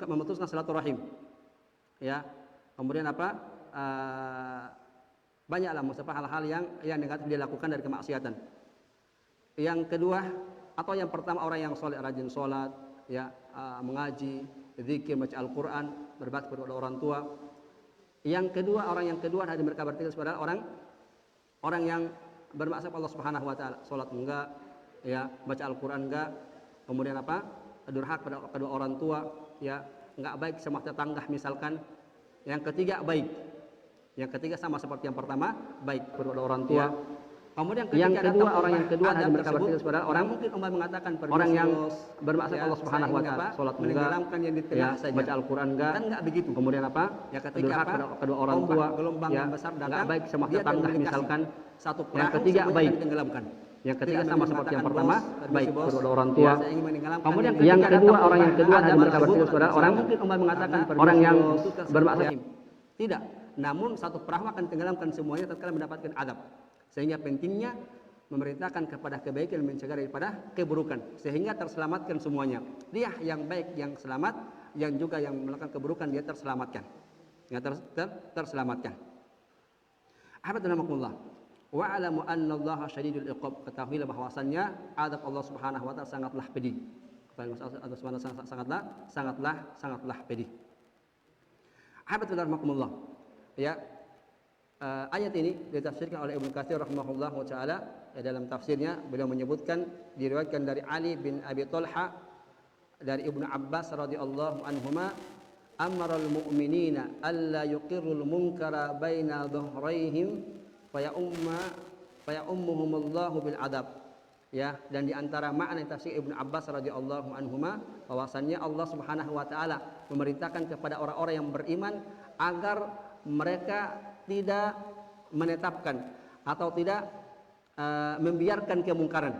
Speaker 1: memutuskan silaturahim, ya, kemudian apa, banyaklah hal-hal yang negatif dia lakukan dari kemaksiatan. Yang kedua, atau yang pertama, orang yang soleh, rajin sholat, ya, mengaji, zikir, baca Al-Quran, berbakti kepada orang tua. Yang kedua, orang yang kedua dari mereka bertiga adalah orang yang bermaksiat Allah Subhanahu wa taala, sholat enggak, ya, baca Al-Quran enggak, kemudian apa, durhaka pada kedua orang tua, ya, enggak baik sama tetangga misalkan. Yang ketiga baik, yang ketiga sama seperti yang pertama, baik kepada orang tua, ya. Kemudian
Speaker 3: yang kedua, orang yang kedua
Speaker 1: adab
Speaker 3: mereka
Speaker 1: tersebut,
Speaker 3: berarti saudara orang
Speaker 1: mungkin Umar mengatakan
Speaker 3: orang yang
Speaker 1: bermaksud
Speaker 3: bermaksud Allah Subhanahu wa taala, salat enggak,
Speaker 1: menenggelamkan yang di tengah saja.
Speaker 3: baca Al-Qur'an enggak.
Speaker 1: Kan enggak begitu.
Speaker 3: Kemudian apa?
Speaker 1: Ya ketika
Speaker 3: Durhaka kedua orang tua,
Speaker 1: gelombang yang besar datang,
Speaker 3: enggak baik sama
Speaker 1: dia
Speaker 3: tetangga
Speaker 1: komunikasi.
Speaker 3: misalkan.
Speaker 1: Satu perahu
Speaker 3: Yang ketiga baik.
Speaker 1: ditenggelamkan.
Speaker 3: Yang ketiga
Speaker 1: Tidak
Speaker 3: sama seperti yang pertama,
Speaker 1: bos,
Speaker 3: baik
Speaker 1: bos,
Speaker 3: kedua orang tua.
Speaker 1: saya ingin menenggelamkan
Speaker 3: Kemudian
Speaker 1: yang
Speaker 3: yang kedua, orang yang kedua
Speaker 1: adab
Speaker 3: mereka
Speaker 1: tersebut,
Speaker 3: berarti saudara orang
Speaker 1: mungkin Umar mengatakan
Speaker 3: orang yang
Speaker 1: bermaksud
Speaker 3: bermaksud
Speaker 1: tidak. Namun satu perahu akan tenggelamkan semuanya tatkala mendapatkan adab. Sehingga pentingnya memerintahkan kepada kebaikan, mencegah daripada keburukan, sehingga terselamatkan semuanya. Dia yang baik yang selamat, yang juga yang melakukan keburukan dia terselamatkan. Ya, terselamatkan. Alhamdulillah. Wa alamu anna Allah syadidul iqab. Ketahuilah bahwasannya adab Allah Subhanahu wa taala sangatlah pedih. Allah Subhanahu wa taala sangatlah pedih. Alhamdulillah. Ya, ayat ini ditafsirkan oleh Ibnu Katsir rahimahullah taala. Ya, dalam tafsirnya beliau menyebutkan, diriwayatkan dari Ali bin Abi Thalha dari Ibnu Abbas radhiyallahu anhuma, amaral mu'minina alla yuqirrul munkara baina dhuhraihim fa ummuhumullahu bil adab. Ya, dan di antara makna tafsir Ibnu Abbas radhiyallahu anhuma bahwasannya Allah Subhanahu wa taala memerintahkan kepada orang-orang yang beriman agar mereka tidak menetapkan atau tidak membiarkan kemungkaran.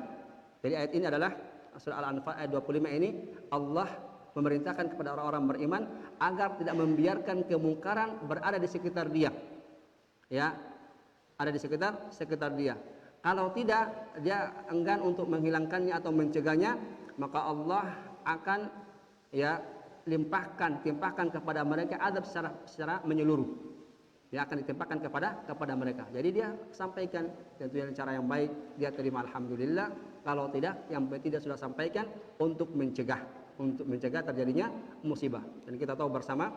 Speaker 1: Jadi ayat ini adalah surah Al-Anfal ayat 25 ini, Allah memerintahkan kepada orang-orang beriman agar tidak membiarkan kemungkaran berada di sekitar dia. Ya, ada di sekitar dia. Kalau tidak, dia enggan untuk menghilangkannya atau mencegahnya, maka Allah akan timpahkan kepada mereka adab secara menyeluruh. Dia akan ditimpakan kepada mereka. Jadi dia sampaikan dengan cara yang baik, dia terima alhamdulillah. Kalau tidak, yang tidak sudah sampaikan untuk mencegah terjadinya musibah. Dan kita tahu bersama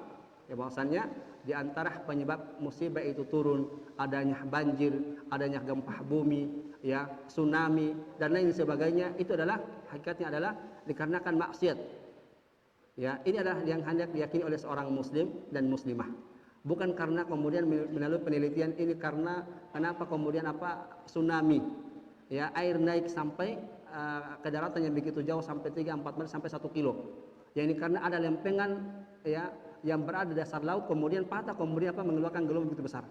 Speaker 1: ya bahwasannya di antara penyebab musibah itu turun adanya banjir, adanya gempa bumi, ya, tsunami dan lain sebagainya, itu adalah hakikatnya adalah dikarenakan maksiat. Ya, ini adalah yang hendak diyakini oleh seorang muslim dan muslimah. Bukan karena kemudian melalui penelitian ini karena kenapa kemudian tsunami, ya, air naik sampai ke daratan yang begitu jauh sampai 3-4 meter sampai 1 kilo. Ya, ini karena ada lempengan ya yang berada di dasar laut kemudian patah kemudian mengeluarkan gelombang begitu besar.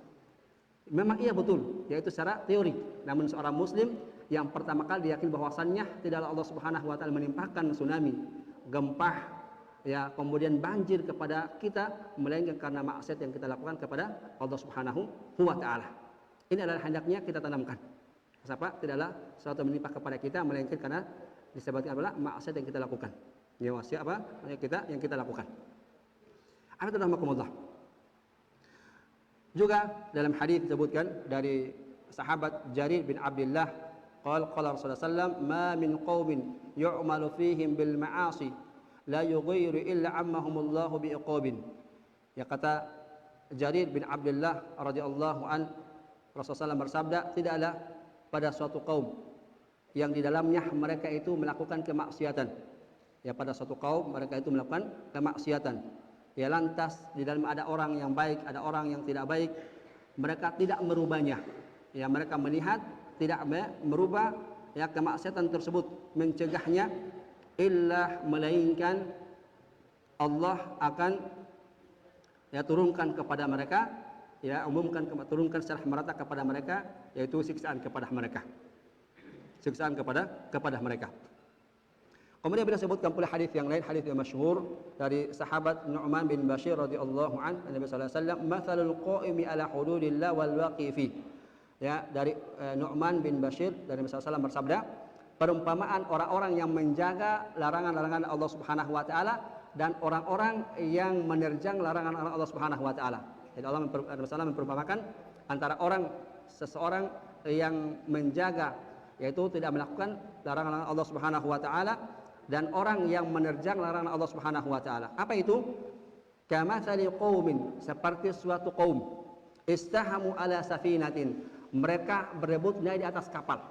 Speaker 1: Memang iya betul, yaitu secara teori. Namun seorang muslim yang pertama kali diyakini bahwasannya tidaklah Allah Subhanahu wa taala menimpakan tsunami, gempa, ya, kemudian banjir kepada kita melainkan karena maksiat yang kita lakukan kepada Allah Subhanahu wa taala. Ini adalah hendaknya kita tanamkan. Siapa? Tidaklah sesuatu menimpa kepada kita melainkan karena disebabkan adalah maksiat yang kita lakukan. Ya, maksiat yang kita lakukan. Alhamdulillah. Juga dalam hadis disebutkan dari sahabat Jarir bin Abdullah, qala Rasulullah sallallahu alaihi wasallam, "Ma min qaumin yu'malu fihim bil ma'asi la yughayyiru illa ammahumullahu biiqabin." Ya, kata Jarir bin Abdullah radhiyallahu an, Rasulullah bersabda, tidaklah pada suatu kaum yang di dalamnya mereka itu melakukan kemaksiatan. Ya, pada suatu kaum mereka itu melakukan kemaksiatan. Ya, lantas di dalam ada orang yang baik, ada orang yang tidak baik, mereka tidak merubahnya. Ya, mereka melihat tidak merubah ya kemaksiatan tersebut, mencegahnya, illa melainkan Allah akan ya turunkan kepada mereka, ya turunkan secara merata kepada mereka, yaitu siksaan kepada mereka. Siksaan kepada mereka. Kemudian beliau sebutkan pula hadis yang lain, hadis yang masyhur dari sahabat Nu'man bin Bashir radhiyallahu an, Nabi sallallahu alaihi wasallam, "Matsalul qa'imi ala hududillah wal waqifi." Ya, dari Nu'man bin Bashir dari Nabi sallallahu alaihi wasallam bersabda, perumpamaan orang-orang yang menjaga larangan-larangan Allah Subhanahu wa taala dan orang-orang yang menerjang larangan-larangan Allah Subhanahu wa taala. Jadi Allah memperumpamakan antara seseorang yang menjaga, yaitu tidak melakukan larangan Allah Subhanahu wa taala, dan orang yang menerjang larangan Allah Subhanahu wa taala. Apa itu? Kamatsali qaumin, seperti suatu kaum, istahamu ala safinatin, mereka berebut naik di atas kapal.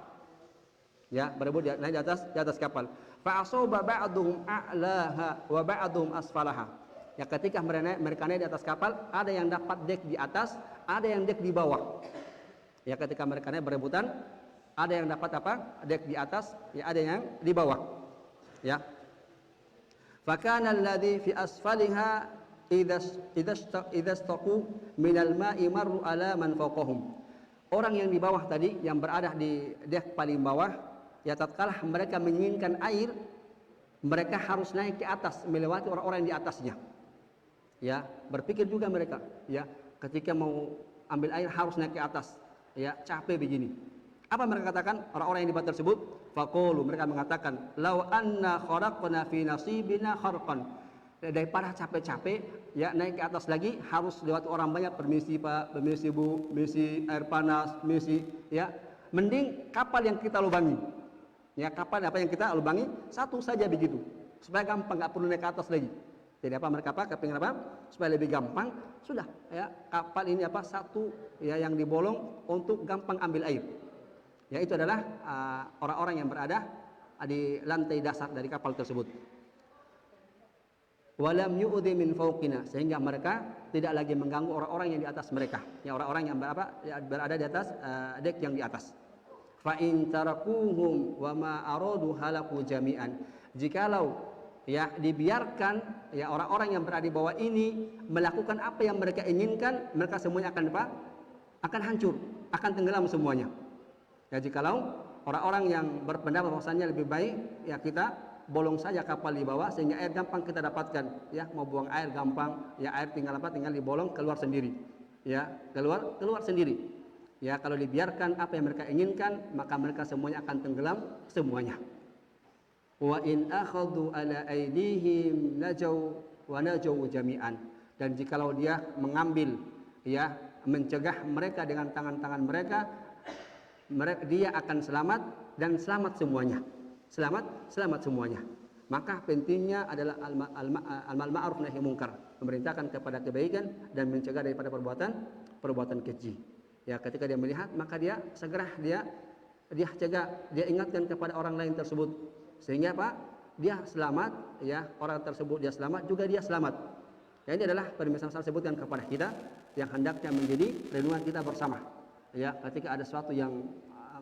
Speaker 1: Ya, berebut naik di atas kapal. Fa asaba ba'dhum a'laha wa ba'dhum asfalaha. Ya, ketika mereka naik di atas kapal, ada yang dapat dek di atas, ada yang dek di bawah. Ya, ketika mereka naik berebutan, Ada yang dapat apa? Dek di atas, ya ada yang di bawah. Ya. Fakana alladhi fi asfaliha idza istaqu minal ma'i marru ala man fawqahum. Orang yang di bawah tadi, yang berada di dek paling bawah, ya tatkala mereka menginginkan air, mereka harus naik ke atas melewati orang-orang yang di atasnya. Ya, berpikir juga mereka, ya, ketika mau ambil air harus naik ke atas. Ya, capek begini. Apa mereka katakan? Orang-orang yang di bawah tersebut, faqulu, mereka mengatakan, "Lau anna kharaqna fi nasibina kharqan." Daripada capek-capek, ya naik ke atas lagi harus lewat orang banyak, permisi Pak, permisi Bu, permisi air panas, permisi, ya. Mending kapal yang kita lubangi. Ya, kapal apa yang kita lubangi satu saja begitu. Supaya gampang, enggak perlu naik ke atas lagi. Jadi apa mereka apa? Kepingin apa? Supaya lebih gampang, sudah, ya. Kapal ini apa? Satu ya yang dibolong untuk gampang ambil air. Ya, itu adalah orang-orang yang berada di lantai dasar dari kapal tersebut. Walam yu'dhi min fawqina, sehingga mereka tidak lagi mengganggu orang-orang yang di atas mereka. Ya, orang-orang yang berada di atas dek yang di atas. Fa in tarakuhum wa ma aradu halaku jami'an. Jikalau ya dibiarkan ya orang-orang yang berada di bawah ini melakukan apa yang mereka inginkan, mereka semuanya akan apa? Akan hancur, akan tenggelam semuanya. Ya, jikalau orang-orang yang berpendapat bahwasanya lebih baik ya kita bolong saja kapal di bawah sehingga air gampang kita dapatkan, ya, mau buang air gampang, ya air tinggal apa? Tinggal dibolong keluar sendiri. Ya, keluar sendiri. Ya, kalau dibiarkan apa yang mereka inginkan, maka mereka semuanya akan tenggelam semuanya. Wa in akhadhu ala aydihim najau wa najau jami'an. Dan jikalau dia mengambil, ya, mencegah mereka dengan tangan-tangan mereka, dia akan selamat dan selamat semuanya. Selamat semuanya. Maka pentingnya adalah al-ma'ruf nahi munkar, memerintahkan kepada kebaikan dan mencegah daripada perbuatan keji. Ya, ketika dia melihat, maka dia segera dia cegah, dia ingatkan kepada orang lain tersebut sehingga apa? Dia selamat, ya, orang tersebut dia selamat, juga dia selamat. Ya, ini adalah permisalan saya sebutkan kepada kita yang hendaknya menjadi renungan kita bersama. Ya, ketika ada sesuatu yang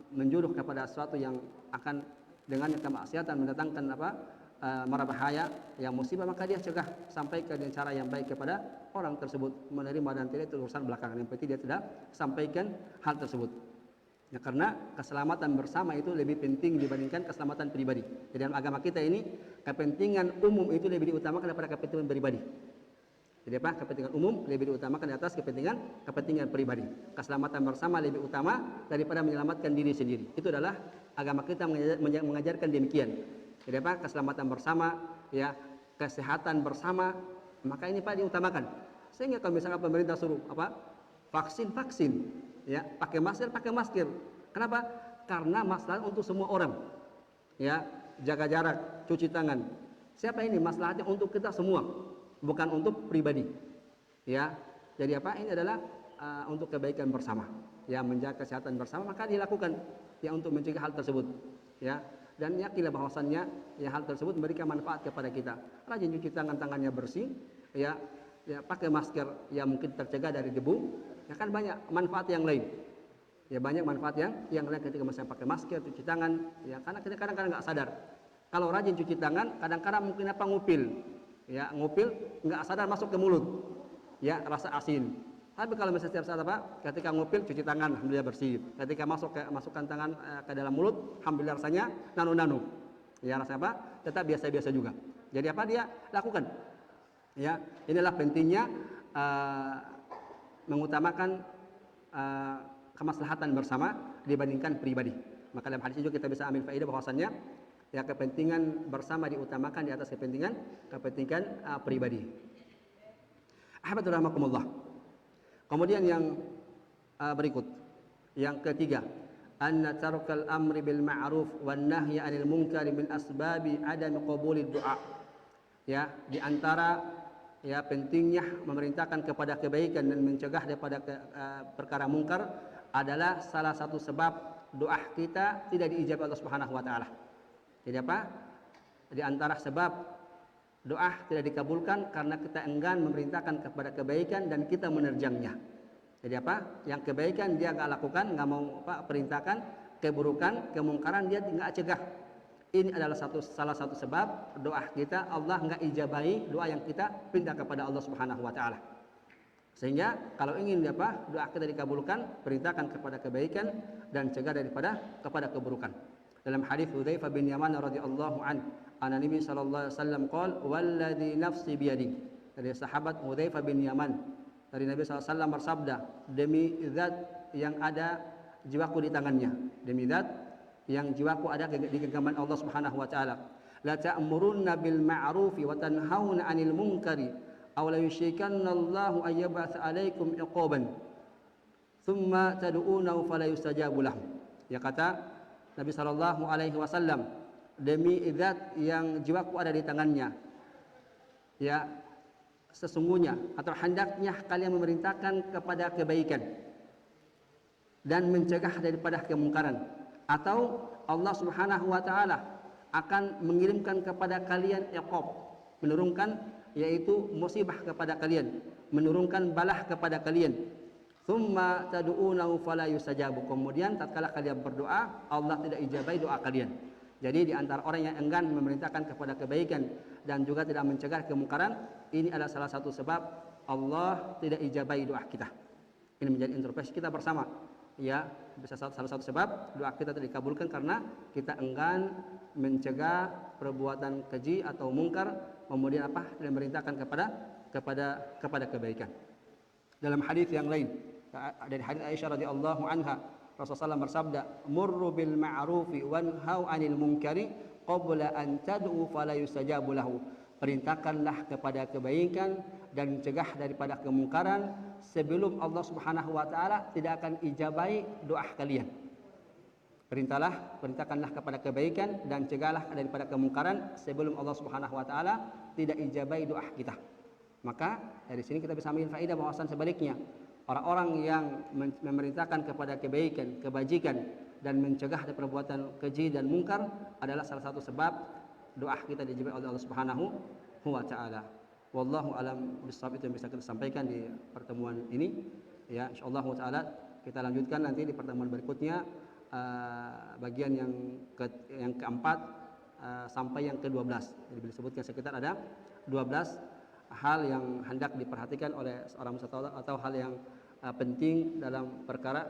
Speaker 1: menjurus kepada sesuatu yang akan dengannya kemaksiatan mendatangkan mara bahaya yang musibah, maka dia cegah, sampaikan dengan cara yang baik kepada orang tersebut. Menerima dan tidak itu urusan belakangan, yang penting dia tidak sampaikan hal tersebut. Ya, karena keselamatan bersama itu lebih penting dibandingkan keselamatan pribadi. Jadi dalam agama kita ini kepentingan umum itu lebih diutamakan daripada kepentingan pribadi. Jadi apa? Kepentingan umum lebih diutamakan di atas kepentingan pribadi. Keselamatan bersama lebih utama daripada menyelamatkan diri sendiri. Itu adalah agama kita mengajarkan demikian. Jadi apa? Keselamatan bersama, ya, kesehatan bersama, maka ini Pak diutamakan. Sehingga kalau misalnya pemerintah suruh apa? Vaksin, ya, pakai masker. Kenapa? Karena masalah untuk semua orang. Ya, jaga jarak, cuci tangan. Siapa ini? Masalahnya untuk kita semua, bukan untuk pribadi. Ya, jadi apa? Ini adalah untuk kebaikan bersama. Ya, menjaga kesehatan bersama, maka dilakukan ya untuk mencegah hal tersebut. Ya, dan yakinlah bahwasannya ya hal tersebut memberikan manfaat kepada kita. Rajin cuci tangannya bersih, ya, pakai masker, ya mungkin tercegah dari debu. Ya kan banyak manfaat yang lain. Ya, banyak manfaat yang lain ketika misalnya pakai masker, cuci tangan. Ya, karena kita kadang-kadang nggak sadar. Kalau rajin cuci tangan, kadang-kadang mungkin ngupil. Ya, ngupil nggak sadar masuk ke mulut. Ya, rasa asin. Tapi kalau misalnya setiap saat ketika ngupil cuci tangan, alhamdulillah bersih. Ketika masukkan tangan ke dalam mulut, alhamdulillah rasanya nano-nano. Ya, rasanya tetap biasa-biasa juga. Jadi apa dia lakukan? Ya, inilah pentingnya mengutamakan kemaslahatan bersama dibandingkan pribadi. Maka dalam hadis itu kita bisa ambil faedah bahwasannya ya kepentingan bersama diutamakan di atas kepentingan pribadi. Ahbatu rahimakumullah. Kemudian yang berikut, yang ketiga, anna tarkal amri bil ma'ruf wan nahyi 'anil munkari min asbabi adam qabulid du'a. Ya, di antara ya pentingnya memerintahkan kepada kebaikan dan mencegah daripada perkara mungkar adalah salah satu sebab doa kita tidak diijabah Allah Subhanahu wa taala. Jadi apa? Di antara sebab doa tidak dikabulkan karena kita enggan memerintahkan kepada kebaikan dan kita menerjangnya. Jadi apa? Yang kebaikan dia enggak lakukan, enggak mau perintahkan, keburukan, kemungkaran dia nggak cegah. Ini adalah salah satu sebab doa kita Allah nggak ijabahi doa yang kita pinta kepada Allah Subhanahu wa taala. Sehingga kalau ingin doa kita dikabulkan, perintahkan kepada kebaikan dan cegah kepada keburukan. Dalam hadis Hudzaifah bin Yaman radhiyallahu an, Nabi sallallahu alaihi wasallam qol walladzi nafsi biyadi. Dari sahabat Hudzaifah bin Yaman, dari Nabi sallallahu alaihi wasallam bersabda, demi zat yang ada jiwaku di tangannya, demi zat yang jiwaku ada di genggaman Allah Subhanahu wa taala, la ta'murunna bil ma'rufi wa tanhauna 'anil munkari aw la yushikanna Allahu ay yab'ats 'alaikum iqaban thumma tad'unahu fala yustajabu lahum. Ya, kata Nabi sallallahu alaihi wasallam, demi zat yang jiwaku ada di tangannya, ya, sesungguhnya atau hendaknya kalian memerintahkan kepada kebaikan dan mencegah daripada kemungkaran, atau Allah Subhanahu wa taala akan mengirimkan kepada kalian iqab, menurunkan yaitu musibah kepada kalian, menurunkan balah kepada kalian. Tsumma tad'unahu fala yustajabu. Kemudian tatkala kalian berdoa, Allah tidak ijabai doa kalian. Jadi di antara orang yang enggan memerintahkan kepada kebaikan dan juga tidak mencegah kemungkaran, ini adalah salah satu sebab Allah tidak ijabai doa kita. Ini menjadi introspeksi kita bersama. Ya, bisa salah satu sebab doa kita tidak dikabulkan karena kita enggan mencegah perbuatan keji atau mungkar, kemudian dan memerintahkan kepada kebaikan. Dalam hadis yang lain dari hadis Aisyah radhiyallahu anha, Rasulullah bersabda, "Murru bil ma'rufi wanhau 'anil munkari qabla an tad'u fala yustajabu lahu." Perintahkanlah kepada kebaikan dan cegah daripada kemungkaran sebelum Allah Subhanahu wa taala tidak akan ijabai doa kalian. Perintahkanlah kepada kebaikan dan cegahlah daripada kemungkaran sebelum Allah Subhanahu wa taala tidak ijabai doa kita. Maka dari sini kita bisa ambil faedah bahwasan sebaliknya, orang-orang yang memerintahkan kepada kebaikan, kebajikan dan mencegah dari perbuatan keji dan mungkar adalah salah satu sebab doa kita dijawab oleh Allah Subhanahu wa taala. Wallahu alam bissawab. Itu yang bisa kita sampaikan di pertemuan ini. Ya, insyaallah taala kita lanjutkan nanti di pertemuan berikutnya, bagian yang keempat sampai yang ke-12. Jadi disebutkan sekitar ada 12 hal yang hendak diperhatikan oleh seorang wisatawan atau hal yang penting dalam perkara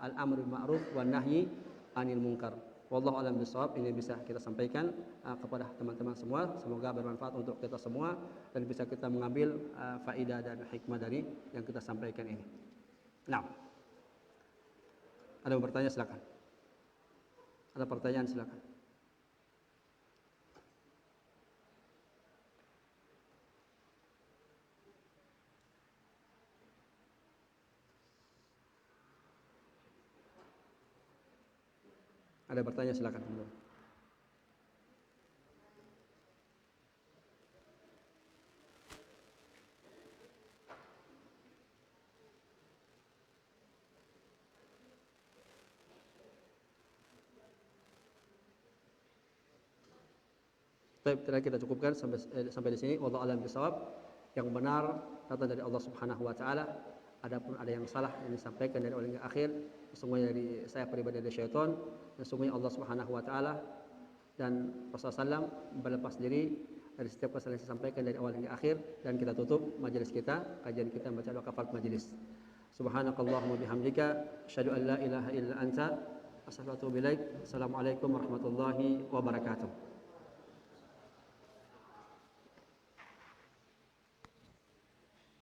Speaker 1: al-amru bil ma'ruf wan nahyi 'anil munkar. Wallahu a'lam bishawab. Ini bisa kita sampaikan kepada teman-teman semua. Semoga bermanfaat untuk kita semua dan bisa kita mengambil faedah dan hikmah dari yang kita sampaikan ini. Nah, ada yang bertanya silakan. Ada pertanyaan silakan. Ada bertanya silakan. Baik, kita cukupkan sampai di sini. Wallahu a'lam bishawab. Yang benar datang dari Allah Subhanahu wa taala. Adapun ada yang salah yang disampaikan dari orang yang akhir, sesungguhnya dari saya pribadi dari syaitan, dan sesungguhnya Allah Subhanahu wa taala dan Rasulullah SAW berlepas diri dari setiap kesalahan yang disampaikan dari awal hingga akhir. Dan kita tutup majelis kita, kajian kita membaca doa kafarat majelis. Subhanakallahumma bihamdika asyhadu an la ilaha illa anta astaghfiruka wa atubu ilaik. Assalamualaikum warahmatullahi wabarakatuh.